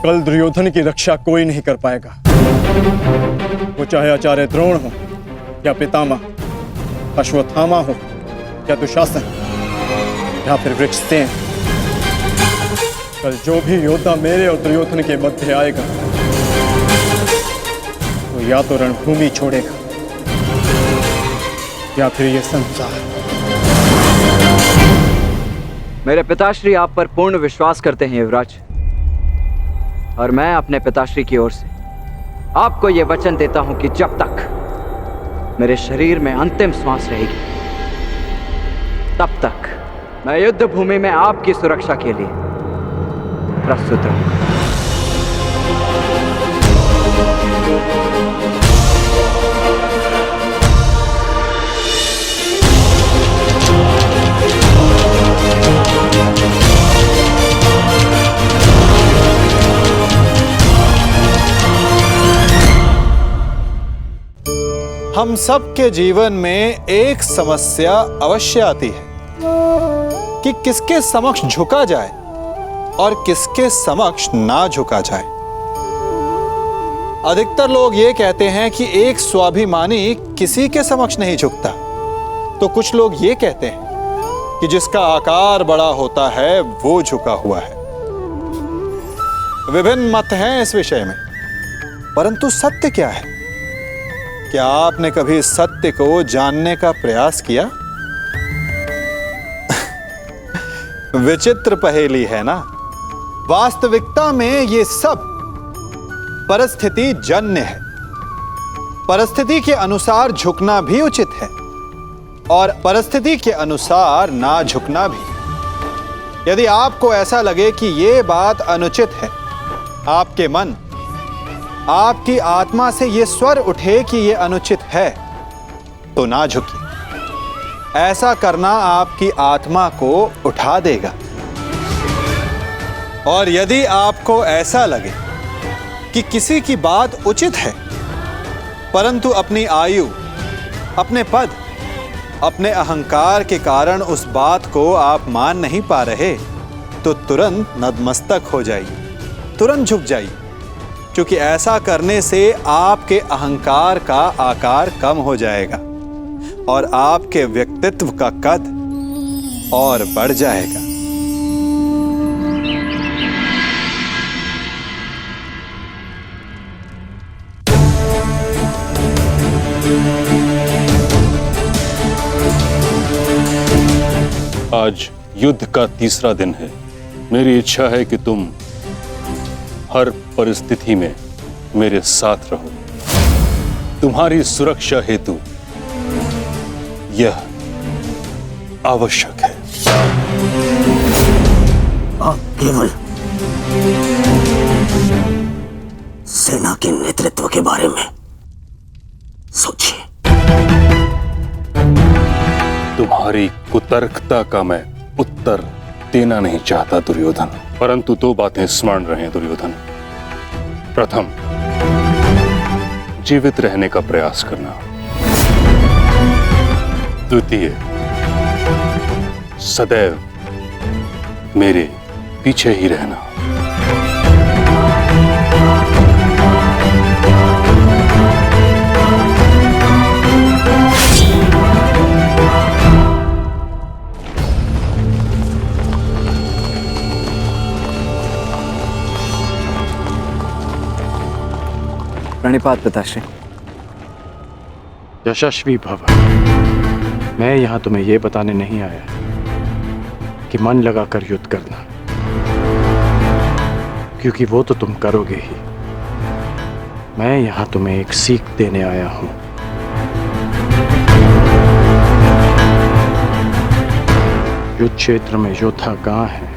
कल दुर्योधन की रक्षा कोई नहीं कर पाएगा, वो चाहे आचार्य द्रोण हो या पितामह अश्वत्थामा हो या दुशासन या फिर वृक्षसेन। कल जो भी योद्धा मेरे और दुर्योधन के मध्य आएगा तो या तो रणभूमि छोड़ेगा या फिर ये संसार। मेरे पिताश्री आप पर पूर्ण विश्वास करते हैं युवराज, और मैं अपने पिताश्री की ओर से आपको यह वचन देता हूं कि जब तक मेरे शरीर में अंतिम श्वास रहेगी तब तक मैं युद्ध भूमि में आपकी सुरक्षा के लिए प्रस्तुत रहूंगा। हम सबके जीवन में एक समस्या अवश्य आती है कि किसके समक्ष झुका जाए और किसके समक्ष ना झुका जाए। अधिकतर लोग ये कहते हैं कि एक स्वाभिमानी किसी के समक्ष नहीं झुकता, तो कुछ लोग ये कहते हैं कि जिसका आकार बड़ा होता है वो झुका हुआ है। विभिन्न मत हैं इस विषय में, परंतु सत्य क्या है? क्या आपने कभी सत्य को जानने का प्रयास किया? विचित्र पहेली है ना? वास्तविकता में ये सब परिस्थिति जन्य है। परिस्थिति के अनुसार झुकना भी उचित है और परिस्थिति के अनुसार ना झुकना भी। यदि आपको ऐसा लगे कि ये बात अनुचित है, आपके मन, आपकी आत्मा से ये स्वर उठे कि ये अनुचित है, तो ना झुकिए। ऐसा करना आपकी आत्मा को उठा देगा। और यदि आपको ऐसा लगे कि किसी की बात उचित है, परंतु अपनी आयु, अपने पद, अपने अहंकार के कारण उस बात को आप मान नहीं पा रहे, तो तुरंत नतमस्तक हो जाइए, तुरंत झुक जाइए, क्योंकि ऐसा करने से आपके अहंकार का आकार कम हो जाएगा और आपके व्यक्तित्व का कद और बढ़ जाएगा। आज युद्ध का तीसरा दिन है। मेरी इच्छा है कि तुम हर परिस्थिति में मेरे साथ रहो। तुम्हारी सुरक्षा हेतु यह आवश्यक है। आप केवल सेना के नेतृत्व के बारे में सोचिए। तुम्हारी कुतर्कता का मैं उत्तर देना नहीं चाहता दुर्योधन, परंतु दो बातें स्मरण रहें दुर्योधन। प्रथम, जीवित रहने का प्रयास करना। द्वितीय, सदैव मेरे पीछे ही रहना। प्रणिपात पिताश्री। यशस्वी भव। मैं यहां तुम्हें यह बताने नहीं आया कि मन लगाकर युद्ध करना, क्योंकि वो तो तुम करोगे ही। मैं यहां तुम्हें एक सीख देने आया हूं। युद्ध क्षेत्र में योद्धा कहां है,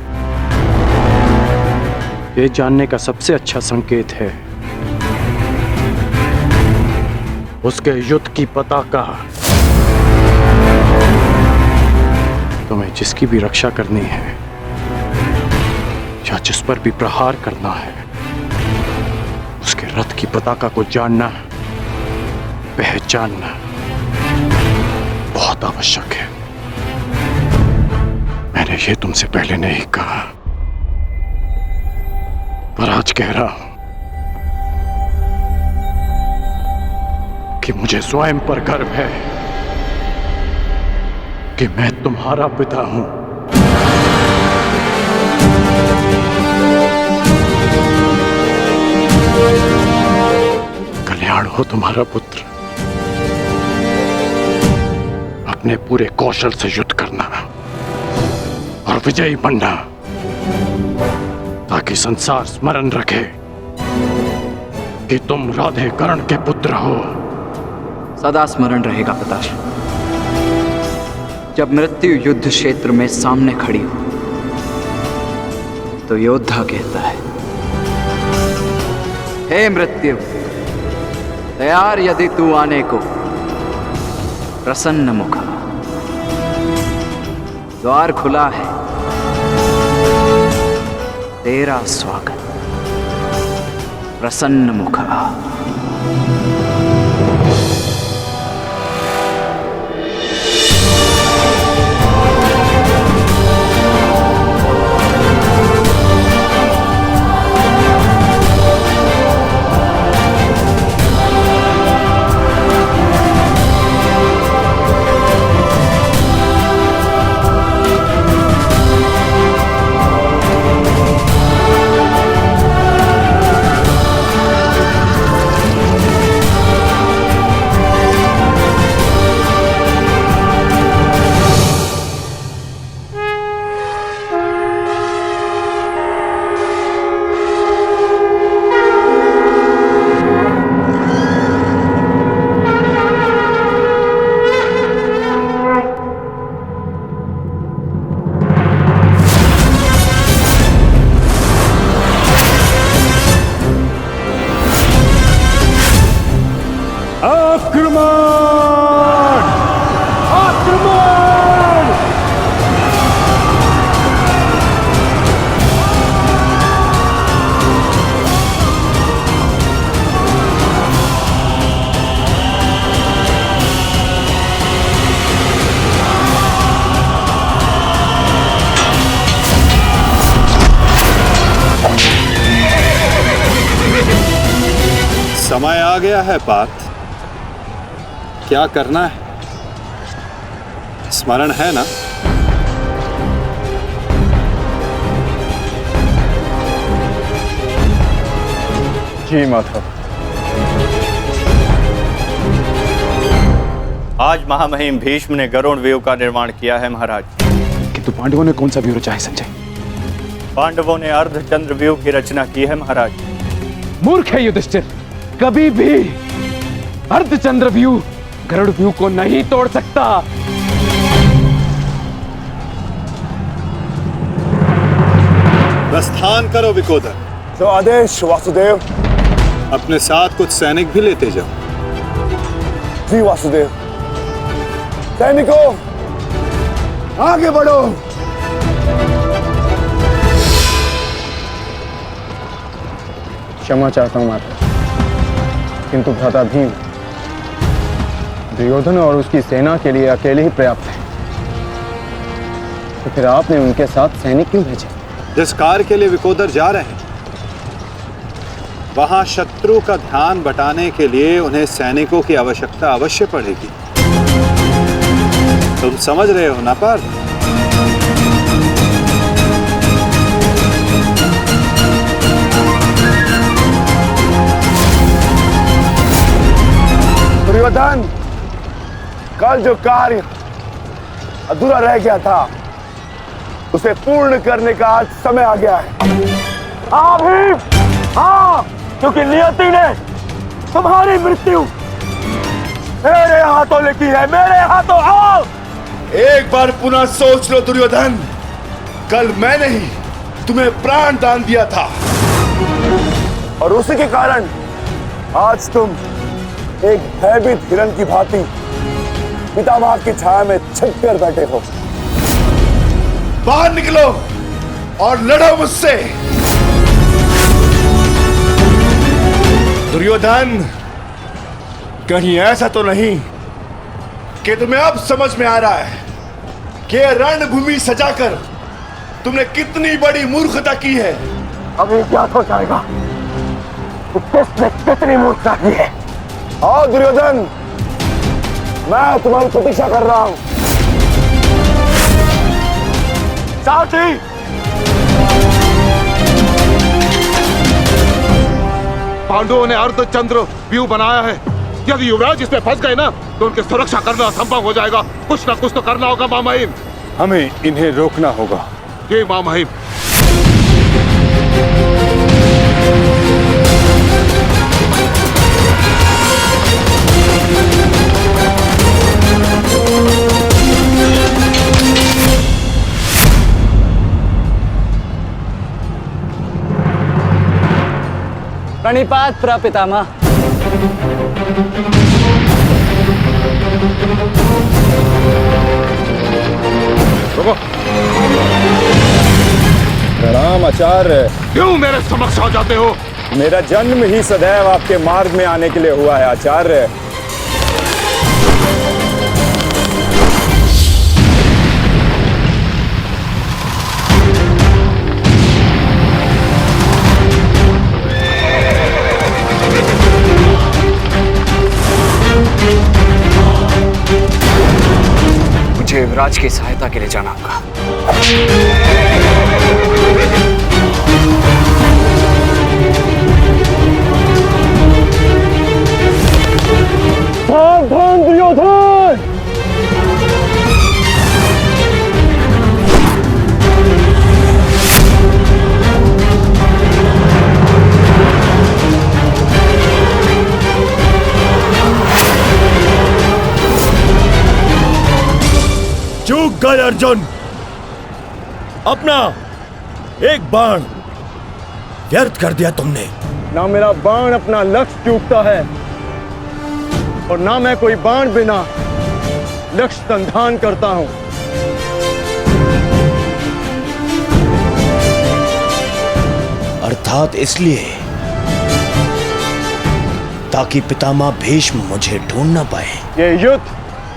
ये जानने का सबसे अच्छा संकेत है उसके युद्ध की पताका। तुम्हें जिसकी भी रक्षा करनी है या जिस पर भी प्रहार करना है, उसके रथ की पताका को जानना, पहचानना बहुत आवश्यक है। मैंने ये तुमसे पहले नहीं कहा, पर आज कह रहा हूं कि मुझे स्वयं पर गर्व है कि मैं तुम्हारा पिता हूं। कल्याण हो तुम्हारा पुत्र। अपने पूरे कौशल से युद्ध करना और विजयी बनना, ताकि संसार स्मरण रखे कि तुम राधे कर्ण के पुत्र हो। सदा स्मरण रहेगा पिताश्री। जब मृत्यु युद्ध क्षेत्र में सामने खड़ी हो तो योद्धा कहता है, हे मृत्यु, तैयार यदि तू आने को, प्रसन्न मुखा। द्वार खुला है, तेरा स्वागत, प्रसन्न मुखा। समय आ गया है पार्थ, क्या करना है स्मरण है ना? जी माता। आज महामहिम भीष्म ने गरुड़ व्यूह का निर्माण किया है महाराज। किंतु पांडवों ने कौन सा व्यूह रचा है संजय? पांडवों ने अर्धचंद्र व्यूह की रचना की है महाराज। मूर्ख है युधिष्ठिर, कभी भी अर्धचंद्र व्यूह गरुड़ व्यूह को नहीं तोड़ सकता। प्रस्थान करो विकोदर। जो आदेश वासुदेव। अपने साथ कुछ सैनिक भी लेते जाओ। जी वासुदेव। सैनिकों, आगे बढ़ो। क्षमा चाहता हूं माता, किंतु भ्राता भीम दुर्योधन और उसकी सेना के लिए अकेले ही पर्याप्त है, तो फिर आपने उनके साथ सैनिक क्यों भेजे? जिस कार्य के लिए विकोदर जा रहे हैं वहां शत्रु का ध्यान बटाने के लिए उन्हें सैनिकों की आवश्यकता अवश्य पड़ेगी। तुम समझ रहे हो ना पार्थ? दुर्योधन, कल जो कार्य अधूरा रह गया था उसे पूर्ण करने का आज समय आ गया है। हाँ भीम, हाँ, क्योंकि नियति ने तुम्हारी मृत्यु मेरे हाथों लिखी है, मेरे हाथों। आओ, एक बार पुनः सोच लो दुर्योधन, कल मैंने ही तुम्हें प्राण दान दिया था और उसी के कारण आज तुम एक भयभीत हिरण की भांति पितामह की छाया में छिप कर बैठे हो। बाहर निकलो और लड़ो मुझसे। दुर्योधन, कहीं ऐसा तो नहीं कि तुम्हें अब समझ में आ रहा है कि रणभूमि सजाकर तुमने कितनी बड़ी मूर्खता की है? अभी ज्ञात हो जाएगा कि किसने कितनी मूर्खता की है। आओ दुर्योधन, मैं तुम्हारी प्रतीक्षा कर रहा हूं। साथी, पांडवों ने अर्धचंद्र व्यूह बनाया है। यदि युवराज इसमें फंस गए ना तो उनकी सुरक्षा करना असंभव हो जाएगा। कुछ ना कुछ तो करना होगा मामहिम। हमें इन्हें रोकना होगा। ये मामहिम। प्रणिपात प्रपितामह। प्रणाम आचार्य। क्यों मेरे समक्ष आ जाते हो? मेरा जन्म ही सदैव आपके मार्ग में आने के लिए हुआ है आचार्य। मुझे युवराज की सहायता के लिए जाना होगा। सावधान दुर्योधन! चूक गए अर्जुन, अपना एक बाण व्यर्थ कर दिया तुमने। ना मेरा बाण अपना लक्ष्य चूकता है और ना मैं कोई बाण बिना लक्ष्य संधान करता हूं। अर्थात इसलिए ताकि पितामह भीष्म मुझे ढूंढ ना पाए। ये युद्ध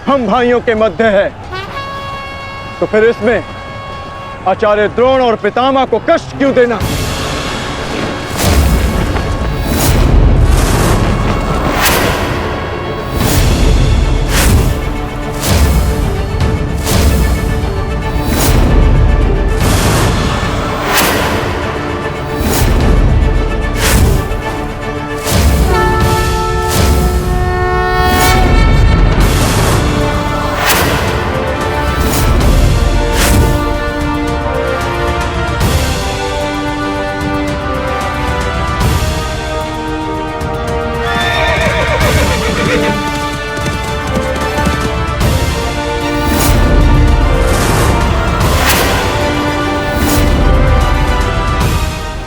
हम भाइयों के मध्य है, तो फिर इसमें आचार्य द्रोण और पितामह को कष्ट क्यों देना?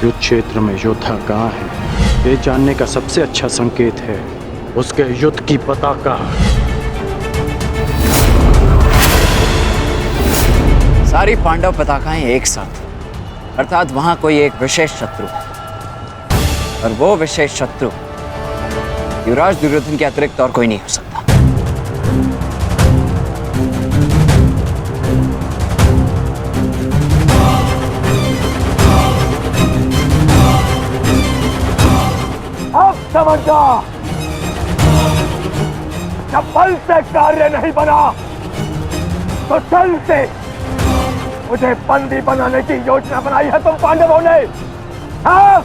युद्ध क्षेत्र में योद्धा कहाँ है, ये जानने का सबसे अच्छा संकेत है उसके युद्ध की पताका। सारी पांडव पताकाएं एक साथ, अर्थात वहां कोई एक विशेष शत्रु है, और वो विशेष शत्रु युवराज दुर्योधन के अतिरिक्त और कोई नहीं हो सकता। अब समझा, जब बल से कार्य नहीं बना तो छल से मुझे बंदी बनाने की योजना बनाई है तुम पांडवों ने। हाँ?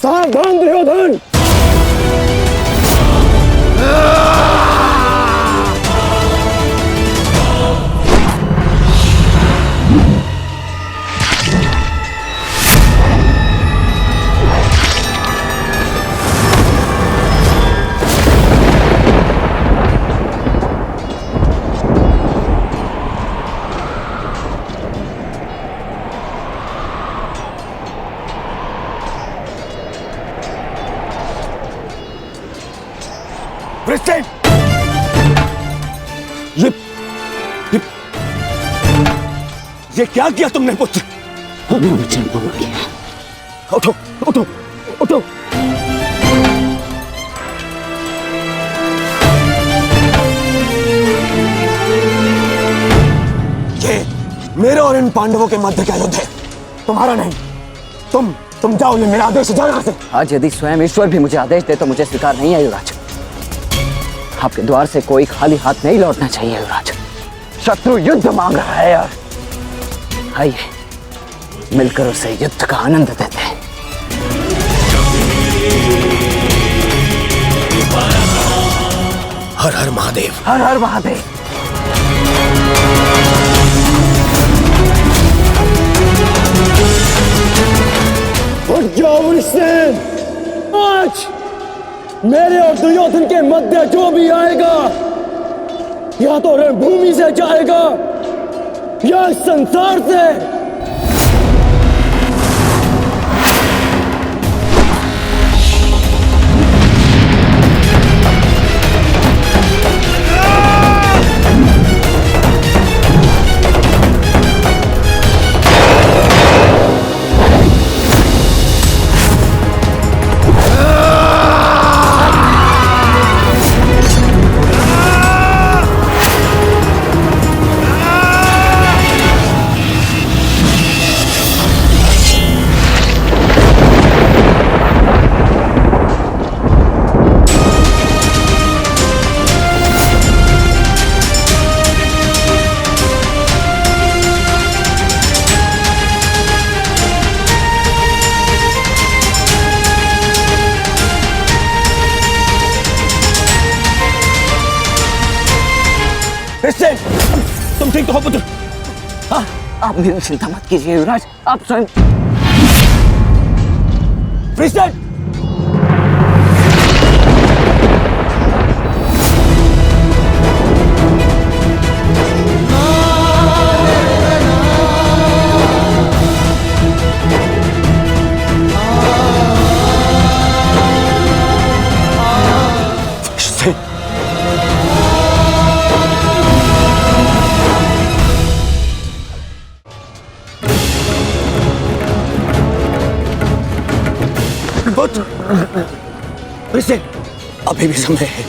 सावधान दुर्योधन! ये क्या किया तुमने पुत्र? हमें वचन भंग किया। उठो उठो उठो। ये मेरे और इन पांडवों के मध्य का युद्ध है, तुम्हारा नहीं। तुम जाओ, ये मेरा आदेश, जाओ यहाँ से। आज यदि स्वयं ईश्वर भी मुझे आदेश दे तो मुझे स्वीकार नहीं है युवराज। आपके द्वार से कोई खाली हाथ नहीं लौटना चाहिए युवराज। शत्रु युद्ध मांग रहा है यार। आइए मिलकर उसे युद्ध का आनंद देते हैं। हर हर महादेव, हर हर महादेव। उठ जाओ वृषसेन, आज मेरे और दुर्योधन के मध्य जो भी आएगा या तो रणभूमि से जाएगा या संसार से। तुम ठीक तो हो पुत्र? हाँ, आप मेरी चिंता मत कीजिए युवराज, आप स्वयं। वृषसेन! वृषसेन, अभी भी समय है,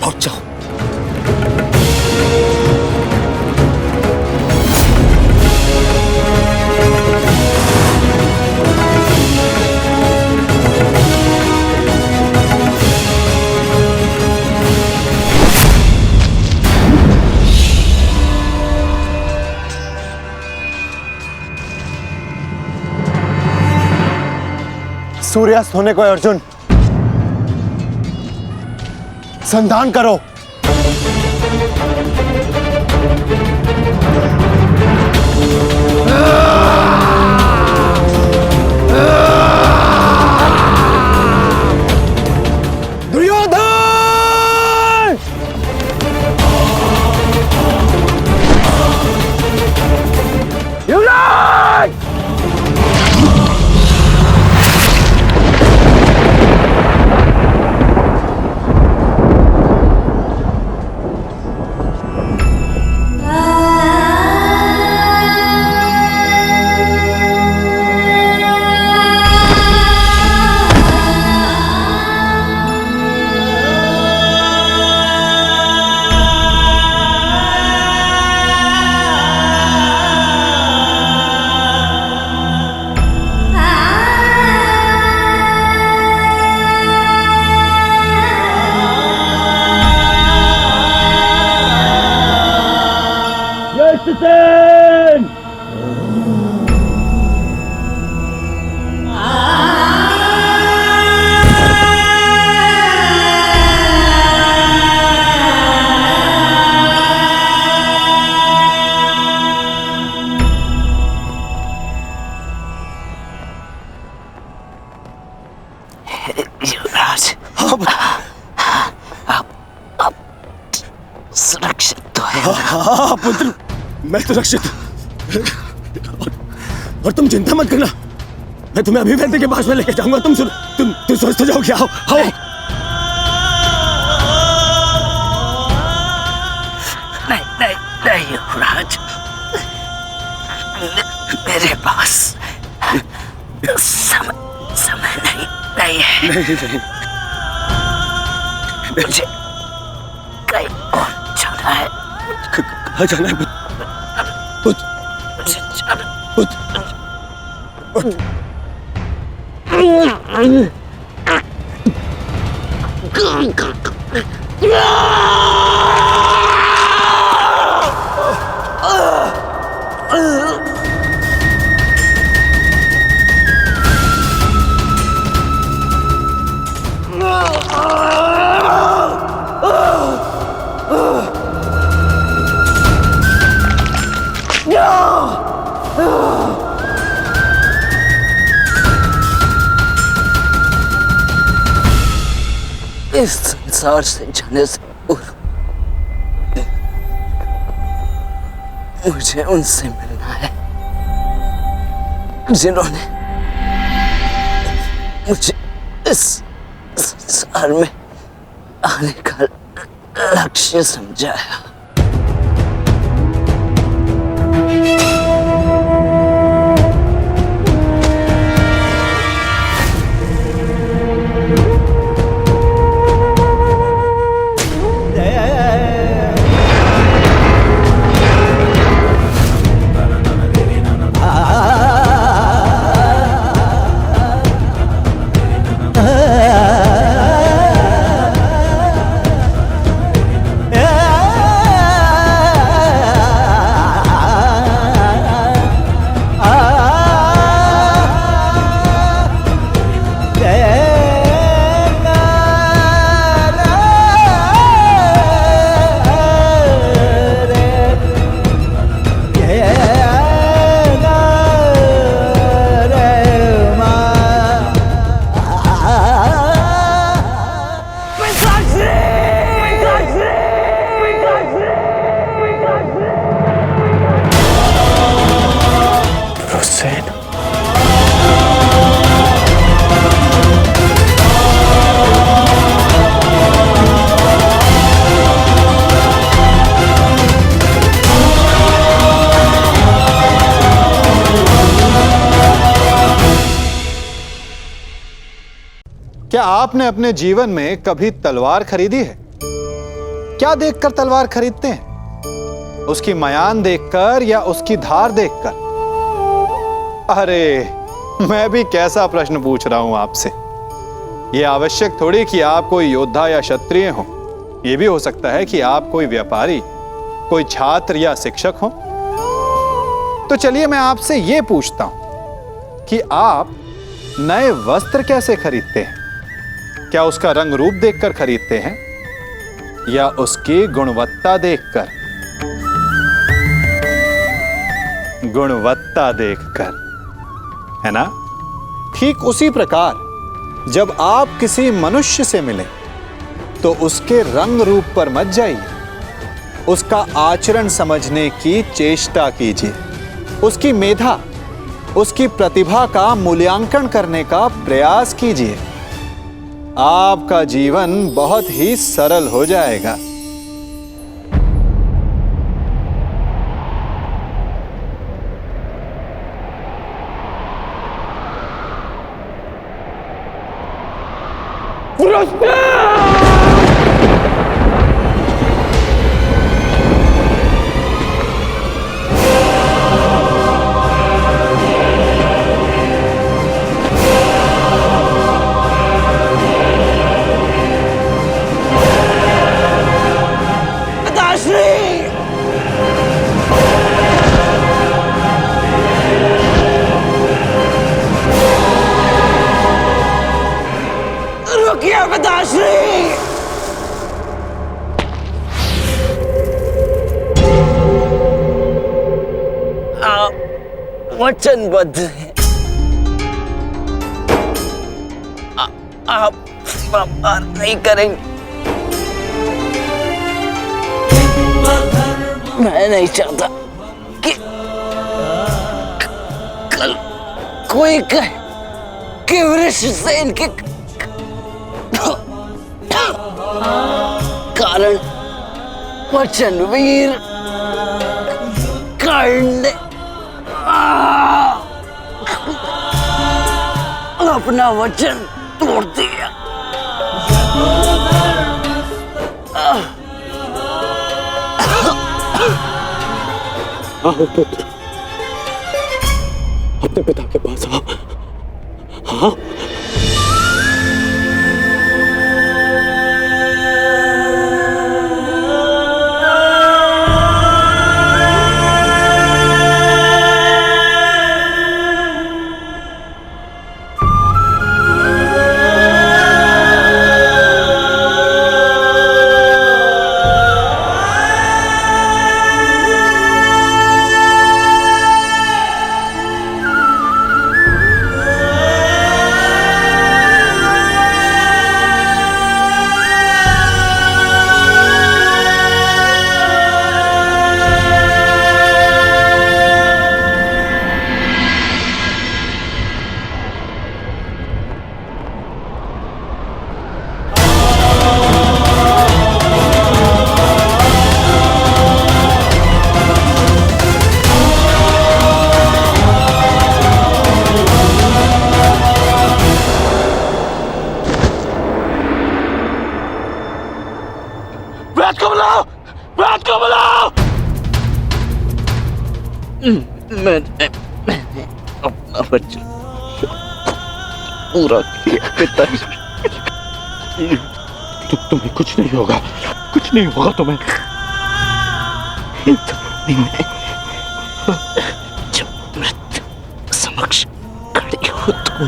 लौट जाओ। सूर्यास्त होने को है अर्जुन। संधान करो। युवराज, आप सुरक्षित तो है। हाँ पुत्र, मैं सुरक्षित और तुम चिंता मत करना, मैं तुम्हें अभी वैद्य के पास में लेके जाऊंगा। तुम स्वस्थ हो जाओगे। आओ आओ। नहीं युवराज, मेरे पास समय नहीं है। नहीं। मुझे कहीं और जाना है। कहाँ जाना है पुत्र? मुझे जाना पुत्र। इस संसार से जाने से पूर्व मुझे उनसे मिलना है जिन्होंने मुझे इस संसार में आने का लक्ष्य समझाया। क्या आपने अपने जीवन में कभी तलवार खरीदी है? क्या देखकर तलवार खरीदते हैं? उसकी मयान देखकर या उसकी धार देखकर? अरे, मैं भी कैसा प्रश्न पूछ रहा हूं आपसे। यह आवश्यक थोड़ी कि आप कोई योद्धा या क्षत्रिय हो। यह भी हो सकता है कि आप कोई व्यापारी, कोई छात्र या शिक्षक हो। तो चलिए मैं आपसे यह पूछता हूं कि आप नए वस्त्र कैसे खरीदते हैं? क्या उसका रंग रूप देखकर खरीदते हैं या उसकी गुणवत्ता देखकर? गुणवत्ता देखकर, है ना? ठीक उसी प्रकार जब आप किसी मनुष्य से मिलें तो उसके रंग रूप पर मत जाइए, उसका आचरण समझने की चेष्टा कीजिए, उसकी मेधा, उसकी प्रतिभा का मूल्यांकन करने का प्रयास कीजिए। आपका जीवन बहुत ही सरल हो जाएगा। रुकिए पिताश्री। आप वचनबद्ध हैं। आप व्यापार नहीं करेंगे। मैं नहीं चाहता कि कल कोई कहे कि वृषसेन के कारण वचनवीर कर्ण ने अपना वचन तोड़ दिया। आओ पुत्र, अपने पिता के पास आओ। हाँ, मैंने अपना वचन पूरा किया पिताश्री। तुम्हें कुछ नहीं होगा, कुछ नहीं होगा तुम्हें। जब मृत्यु समक्ष खड़ी हो तो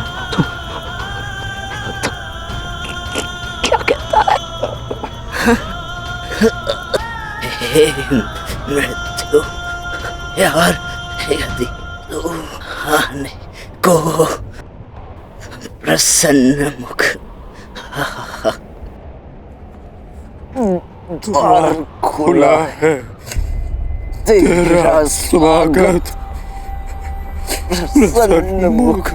क्या कहता है? हे मृत्यु यार, यदि तू आने को प्रसन्न मुख द्वार खुला है, तेरा स्वागत प्रसन्न मुख।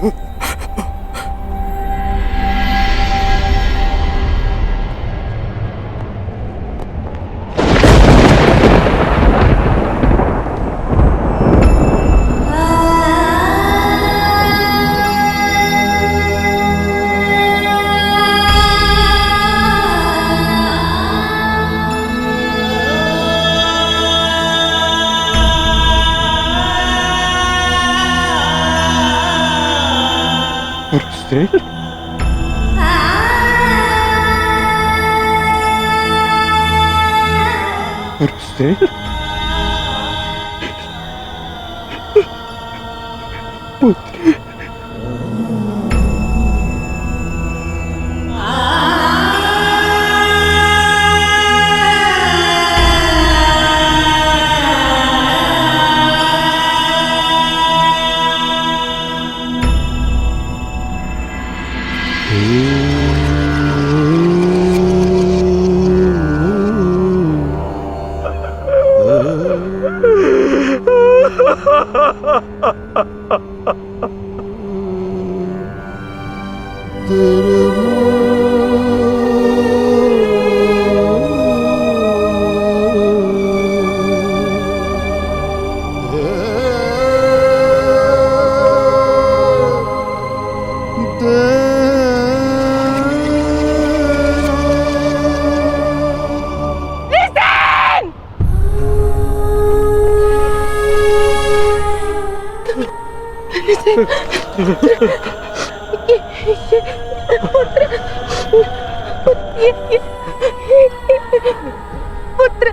पुत्र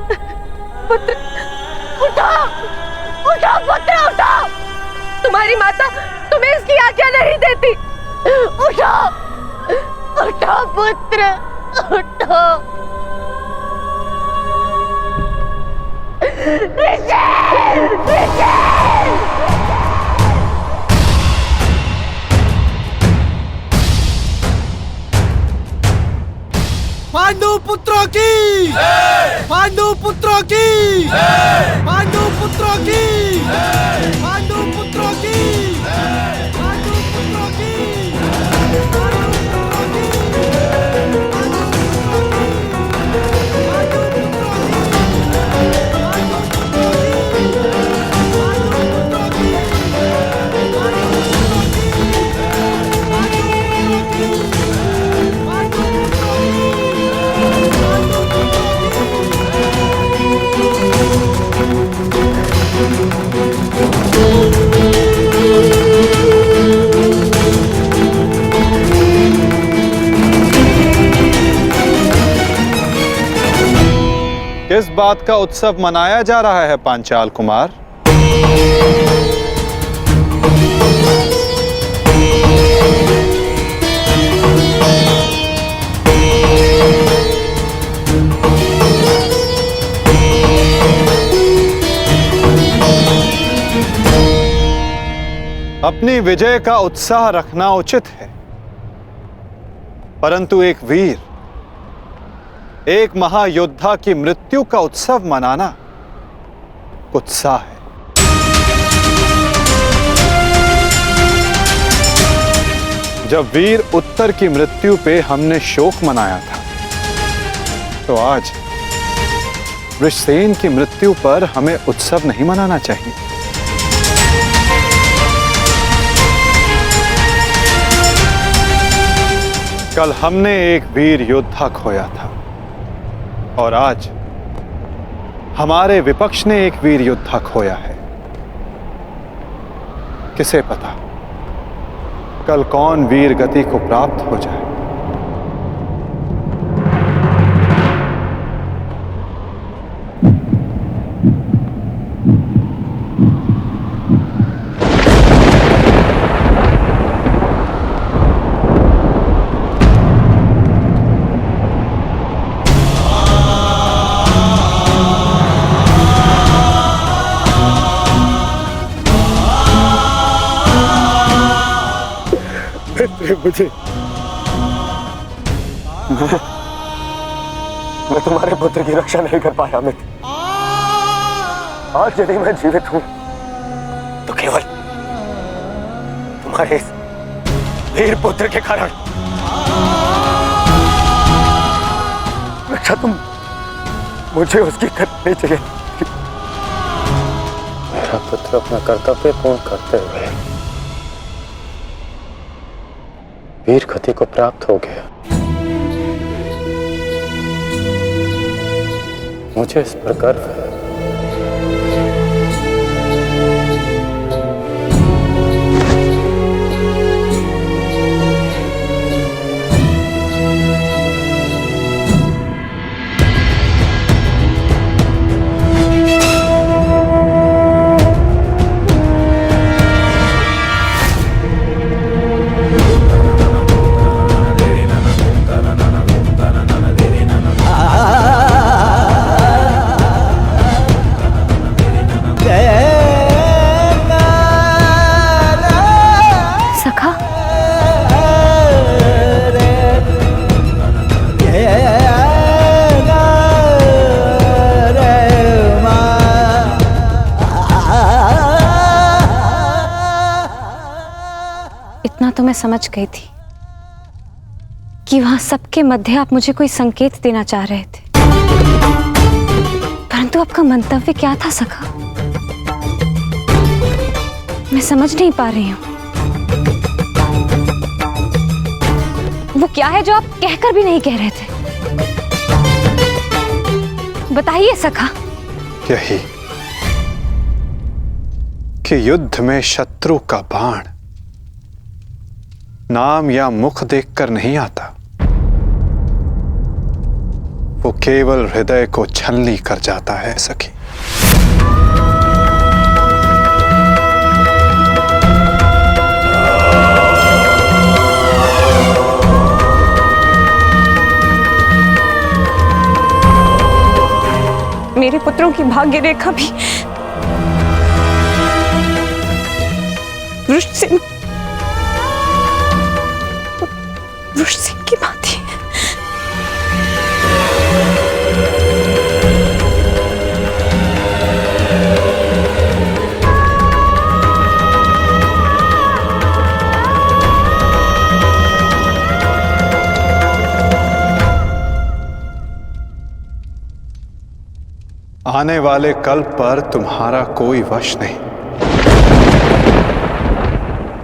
पुत्र उठो उठो पुत्र उठो। तुम्हारी माता तुम्हें इसकी आज्ञा नहीं देती। उठो उठो पुत्र उठो। पांडु पुत्रों की पांडु पुत्रों की पांडु पुत्रों की पांडु पुत्रों की पांडु पुत्रों की किस बात का उत्सव मनाया जा रहा है पांचाल कुमार? अपनी विजय का उत्साह रखना उचित है, परंतु एक वीर, एक महायोद्धा की मृत्यु का उत्सव मनाना कुत्सा है। जब वीर उत्तर की मृत्यु पे हमने शोक मनाया था, तो आज वृषसेन की मृत्यु पर हमें उत्सव नहीं मनाना चाहिए। कल हमने एक वीर योद्धा खोया था और आज हमारे विपक्ष ने एक वीर योद्धा खोया है। किसे पता कल कौन वीर गति को प्राप्त हो जाए। मुझे मैं तुम्हारे पुत्र की रक्षा नहीं कर पाया अमित। आज यदि मैं जीवित हूं तो केवल तुम्हारे इस वीर पुत्र के कारण। रक्षा तुम मुझे उसकी करनी चाहिए। मेरा पुत्र अपना कर्तव्य पूर्ण करते हुए वीर गति को प्राप्त हो गया। मुझे इस पर गर्व है। मैं समझ गई थी कि वहां सबके मध्य आप मुझे कोई संकेत देना चाह रहे थे, परंतु आपका मंतव्य क्या था सखा? मैं समझ नहीं पा रही हूं। वो क्या है जो आप कहकर भी नहीं कह रहे थे? बताइए सखा। यही कि युद्ध में शत्रु का बाण नाम या मुख देखकर नहीं आता, वो केवल हृदय को छलनी कर जाता है सखी। मेरे पुत्रों की भाग्य रेखा भी वृषसेन की भांति है। आने वाले कल पर तुम्हारा कोई वश नहीं,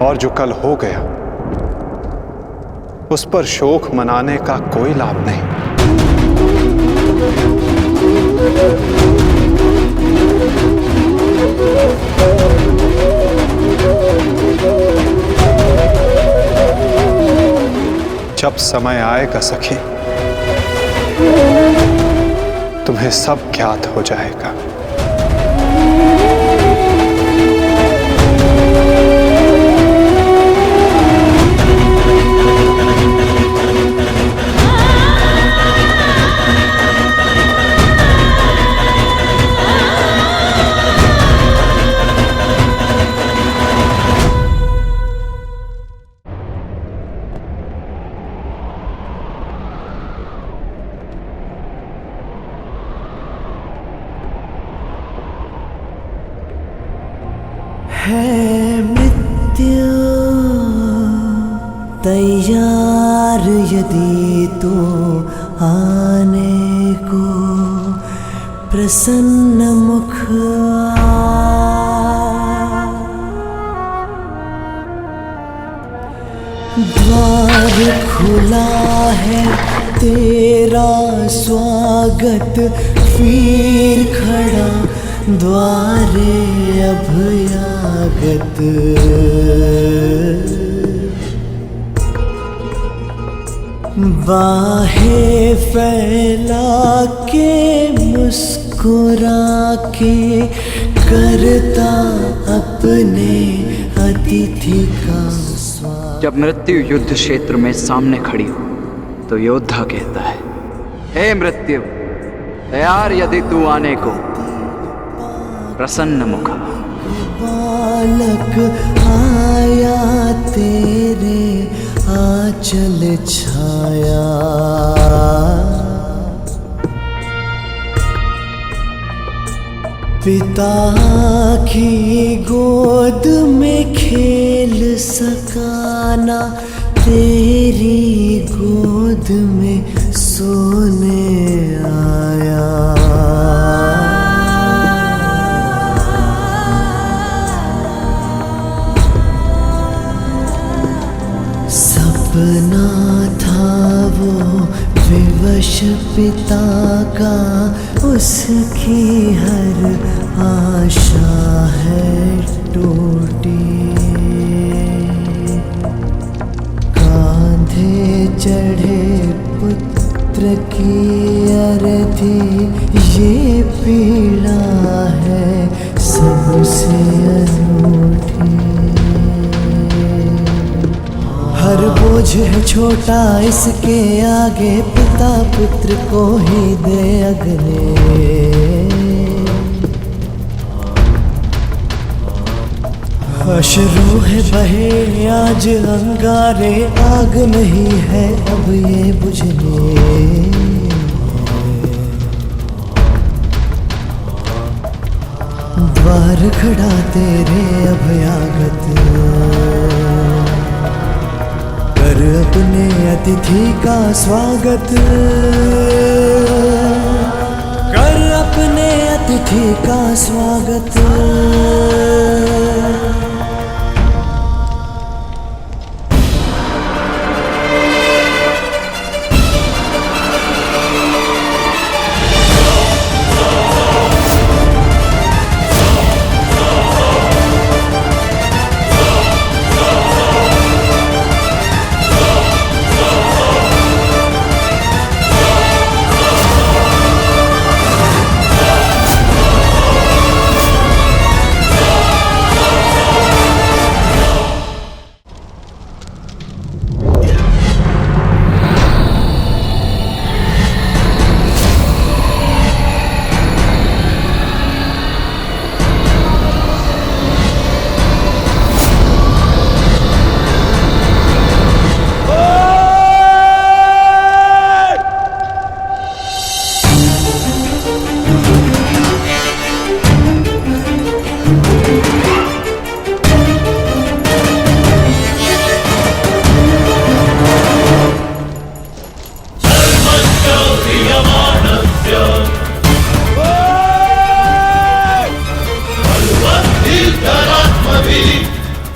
और जो कल हो गया उस पर शोक मनाने का कोई लाभ नहीं। जब समय आएगा सखी, तुम्हें सब ज्ञात हो जाएगा। है मृत्यु तैयार यदि तो आने को प्रसन्न मुख द्वार खुला है तेरा स्वागत, वीर खड़ा द्वारे अभयागत। बाहें फैला के मुस्कुरा के करता अपने अतिथि का स्वागत। जब मृत्यु युद्ध क्षेत्र में सामने खड़ी हो तो योद्धा कहता है, हे मृत्यु, तैयार यदि तू आने को प्रसन्न मुखा। बालक आया तेरे आंचल छाया, पिता की गोद में खेल सकाना, तेरी गोद में सोने आया। सपना था वो विवश पिता का, उसकी हर आशा है टूटी। कांधे चढ़े पुत्र की अर्थी, ये पीड़ा है सबसे अनूठी। हर बोझ है छोटा इसके आगे, पिता पुत्र को ही दे अगले। अश्रु है बहे आज अंगारे, आग नहीं है अब ये बुझने। द्वार खड़ा तेरे अभयागत, अपने अतिथि का स्वागत, कर अपने अतिथि का स्वागत।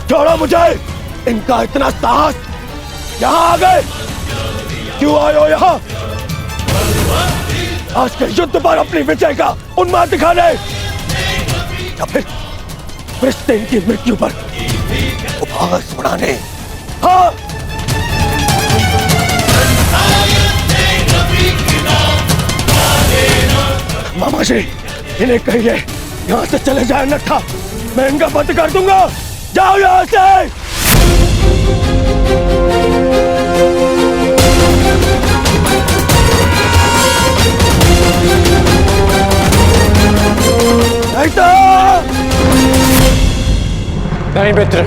छोड़ो मुझे, इनका इतना साहस, यहाँ आ गए, क्यों आए हो यहाँ? आज के युद्ध पर अपनी विजय का उन्माद दिखाने, या फिर वृषसेन की मृत्यु पर उपहास उड़ाने? हाँ, मामा जी, इन्हें कहिए यहाँ से चले जाए, अन्यथा मैं इनका बंद कर दूंगा। जाओ यहाँ से। नहीं मित्र,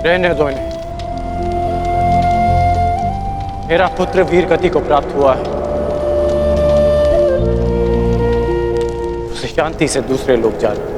रहने दो इन्हें। मेरा पुत्र वीर गति को प्राप्त हुआ है, उसे शांति से दूसरे लोग जाने।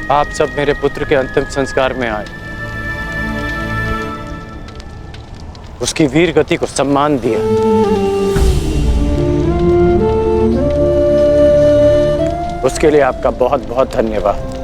आप सब मेरे पुत्र के अंतिम संस्कार में आए, उसकी वीर गति को सम्मान दिया। उसके लिए आपका बहुत बहुत धन्यवाद।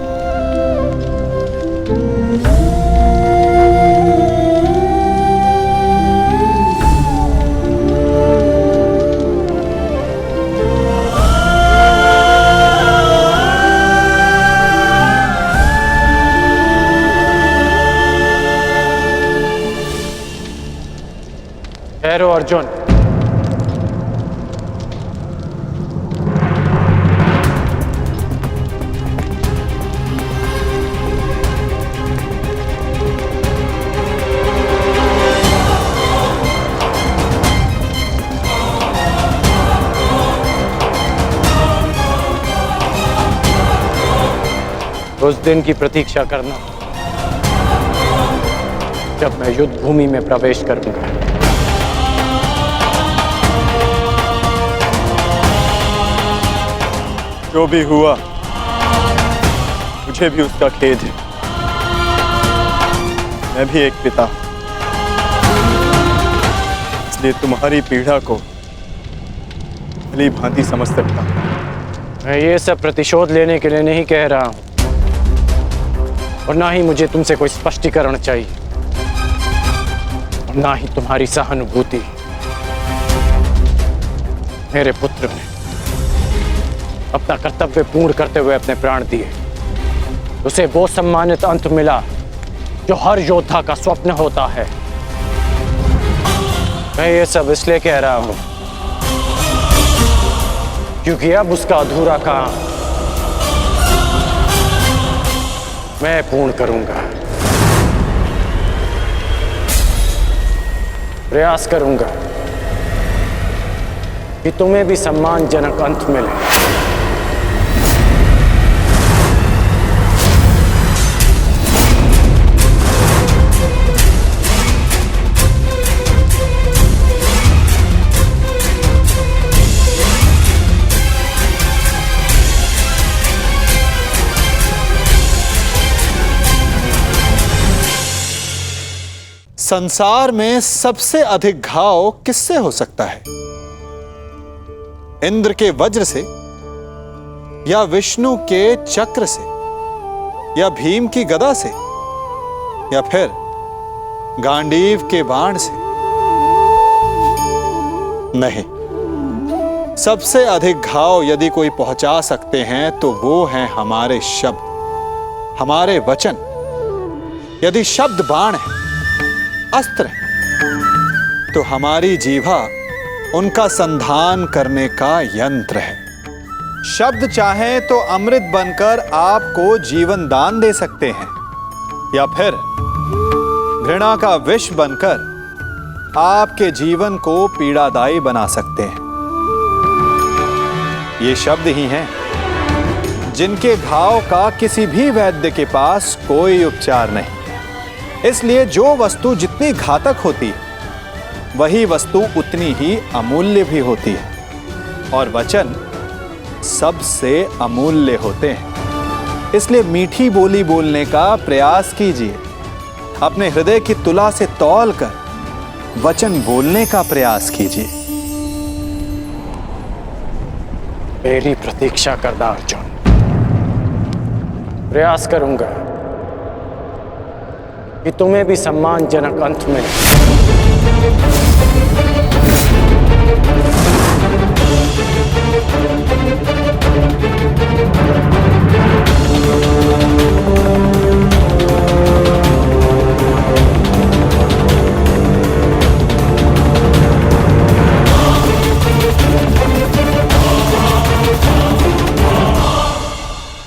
ठहरो अर्जुन, उस दिन की प्रतीक्षा करना जब मैं युद्ध भूमि में प्रवेश करूंगा। जो भी हुआ, मुझे भी उसका खेद है। मैं भी एक पिता, इसलिए तुम्हारी पीड़ा को भली भांति समझ सकता हूं। मैं ये सब प्रतिशोध लेने के लिए नहीं कह रहा हूं, और ना ही मुझे तुमसे कोई स्पष्टीकरण चाहिए, और ना ही तुम्हारी सहानुभूति। मेरे पुत्र ने अपना कर्तव्य पूर्ण करते हुए अपने प्राण दिए, उसे वो सम्मानित अंत मिला जो हर योद्धा का स्वप्न होता है। मैं ये सब इसलिए कह रहा हूं क्योंकि अब उसका अधूरा काम मैं पूर्ण करूंगा। प्रयास करूंगा कि तुम्हें भी सम्मानजनक अंत मिले। संसार में सबसे अधिक घाव किससे हो सकता है? इंद्र के वज्र से, या विष्णु के चक्र से, या भीम की गदा से, या फिर गांडीव के बाण से? नहीं, सबसे अधिक घाव यदि कोई पहुंचा सकते हैं तो वो हैं हमारे शब्द, हमारे वचन। यदि शब्द बाण है, अस्त्र है, तो हमारी जीभा उनका संधान करने का यंत्र है। शब्द चाहे तो अमृत बनकर आपको जीवन दान दे सकते हैं, या फिर घृणा का विष बनकर आपके जीवन को पीड़ादायी बना सकते हैं। ये शब्द ही हैं जिनके घाव का किसी भी वैद्य के पास कोई उपचार नहीं। इसलिए जो वस्तु जितनी घातक होती है वही वस्तु उतनी ही अमूल्य भी होती है, और वचन सबसे अमूल्य होते हैं। इसलिए मीठी बोली बोलने का प्रयास कीजिए, अपने हृदय की तुला से तौल कर वचन बोलने का प्रयास कीजिए। मेरी प्रतीक्षा करना अर्जुन, प्रयास करूंगा कि तुम्हें भी सम्मानजनक अंत मिले।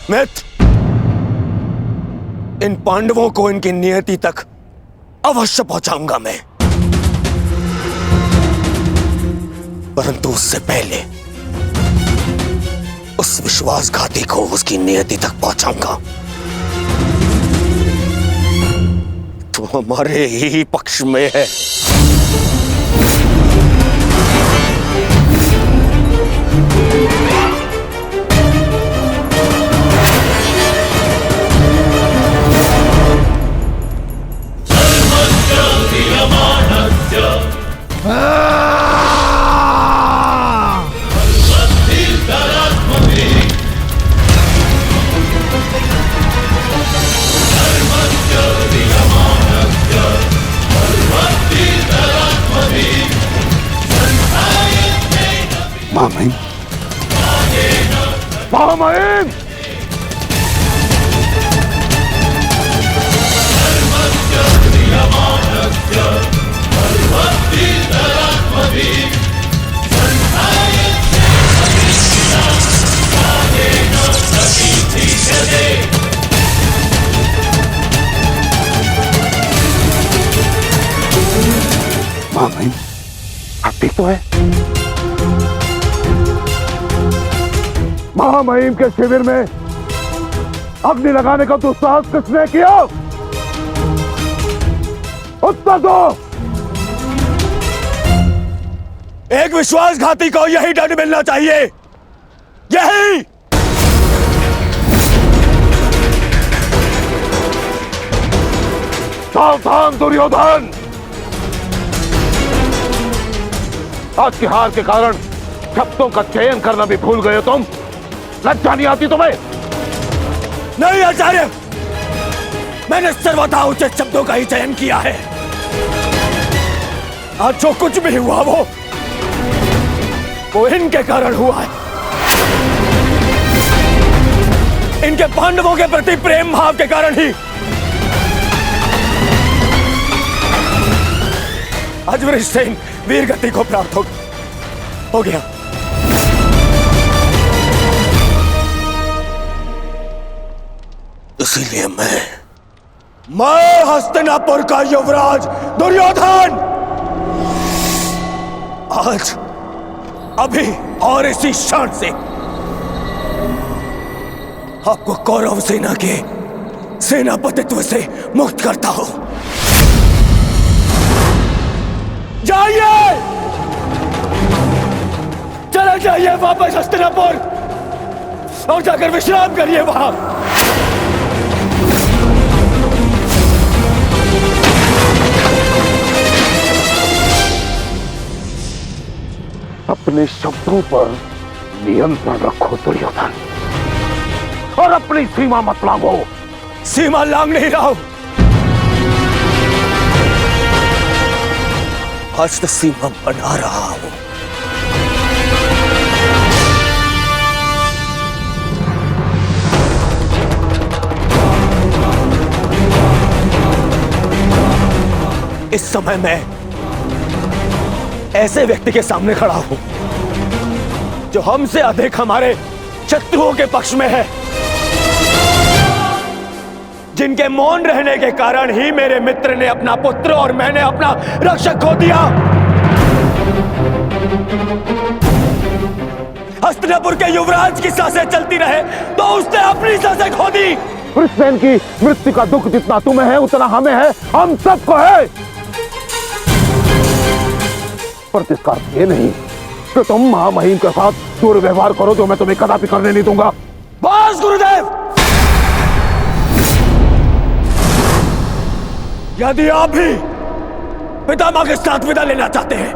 मित्र, इन पांडवों को इनकी नियति तक अवश्य पहुंचाऊंगा मैं, परंतु उससे पहले उस विश्वासघाती को उसकी नियति तक पहुंचाऊंगा। तो हमारे ही पक्ष में है। महामहिम, महामहिम, महामहिम, आप ठीक तो है? महामहिम के शिविर में अग्नि लगाने का दुस्साहस किसने किया? उत्तर दो। एक विश्वासघाती को यही दंड मिलना चाहिए, यही। सावधान दुर्योधन, आज की हार के कारण शब्दों का चयन करना भी भूल गए तुम। लज्जा नहीं आती तुम्हें? नहीं आचार्य, मैंने सर्वथा उचित शब्दों का ही चयन किया है। आज जो कुछ भी हुआ वो इनके कारण हुआ है। इनके पांडवों के प्रति प्रेम भाव के कारण ही आज वृषसेन वीर गति को प्राप्त हो गया। इसीलिए मैं हस्तिनापुर का युवराज दुर्योधन आज अभी और इसी क्षण से आपको कौरव सेना के सेनापतित्व से मुक्त करता हूं। जाइए, चले जाइए वापस हस्तिनापुर और जाकर विश्राम करिए वहां। अपने शब्दों पर नियंत्रण रखो दुर्योधन, और अपनी सीमा मत लांघो। सीमा लांघ नहीं रहा हूं, आज तो सीमा बना रहा हूं। इस समय मैं ऐसे व्यक्ति के सामने खड़ा हूं जो हमसे अधिक हमारे शत्रुओं के पक्ष में है, जिनके मौन रहने के कारण ही मेरे मित्र ने अपना पुत्र और मैंने अपना रक्षक खो दिया। हस्तिनापुर के युवराज की सांसें चलती रहे तो उसने अपनी सांसें खो दी। वृषसेन की मृत्यु का दुख जितना तुम्हें है उतना हमें है, हम सबको है। पर इसका अर्थ ये नहीं कि तुम महामहिम के साथ दुर्व्यवहार करो, जो मैं तुम्हें कदापि करने नहीं दूंगा। बस गुरुदेव, यदि आप भी पितामह के साथ विदा लेना चाहते हैं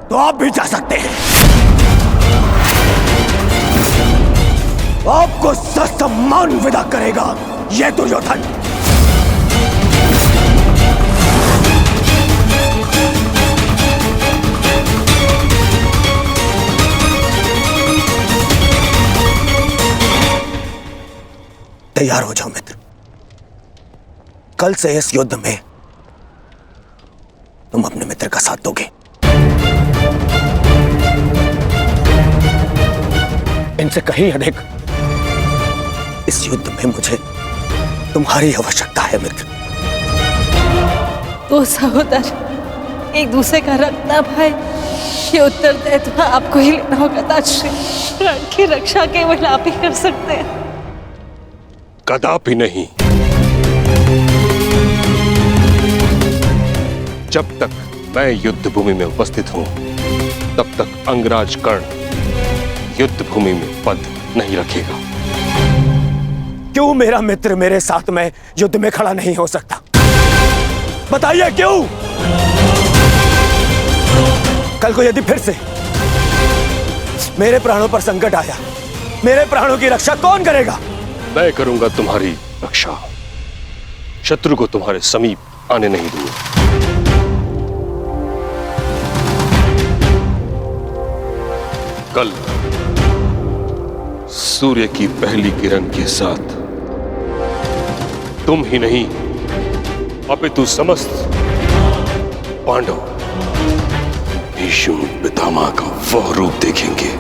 तो आप भी जा सकते हैं। आपको ससम्मान विदा करेगा यह दुर्योधन। तैयार हो जाओ मित्र, कल से इस युद्ध में तुम अपने मित्र का साथ दोगे। इनसे कहीं अधिक इस युद्ध में मुझे तुम्हारी आवश्यकता है मित्र। दो सहोदर एक दूसरे का रक्त ना भाई, ये उत्तरदायित्व आपको ही लेना होगा ताश्री। प्राण की रक्षा केवल आप ही कर सकते हैं। कदापि नहीं। जब तक मैं युद्ध भूमि में उपस्थित हूं तब तक अंगराज कर्ण युद्ध भूमि में पद नहीं रखेगा। क्यों मेरा मित्र मेरे साथ में युद्ध में खड़ा नहीं हो सकता? बताइए क्यों? कल को यदि फिर से मेरे प्राणों पर संकट आया, मेरे प्राणों की रक्षा कौन करेगा? मैं करूंगा तुम्हारी रक्षा, शत्रु को तुम्हारे समीप आने नहीं दूंगा। कल सूर्य की पहली किरण के साथ तुम ही नहीं अपितु समस्त पांडव भीष्म पितामह का वह रूप देखेंगे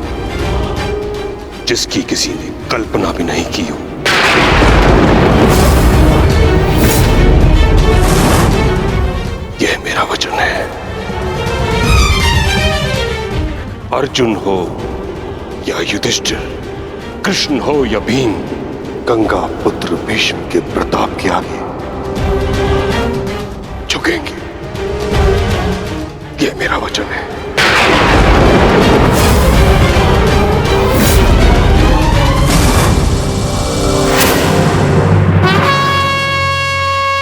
जिसकी किसी ने कल्पना भी नहीं की हो। यह मेरा वचन है। अर्जुन हो या युधिष्ठिर, कृष्ण हो या भीम, गंगा पुत्र भीष्म के प्रताप के आगे झुकेंगे। यह मेरा वचन है।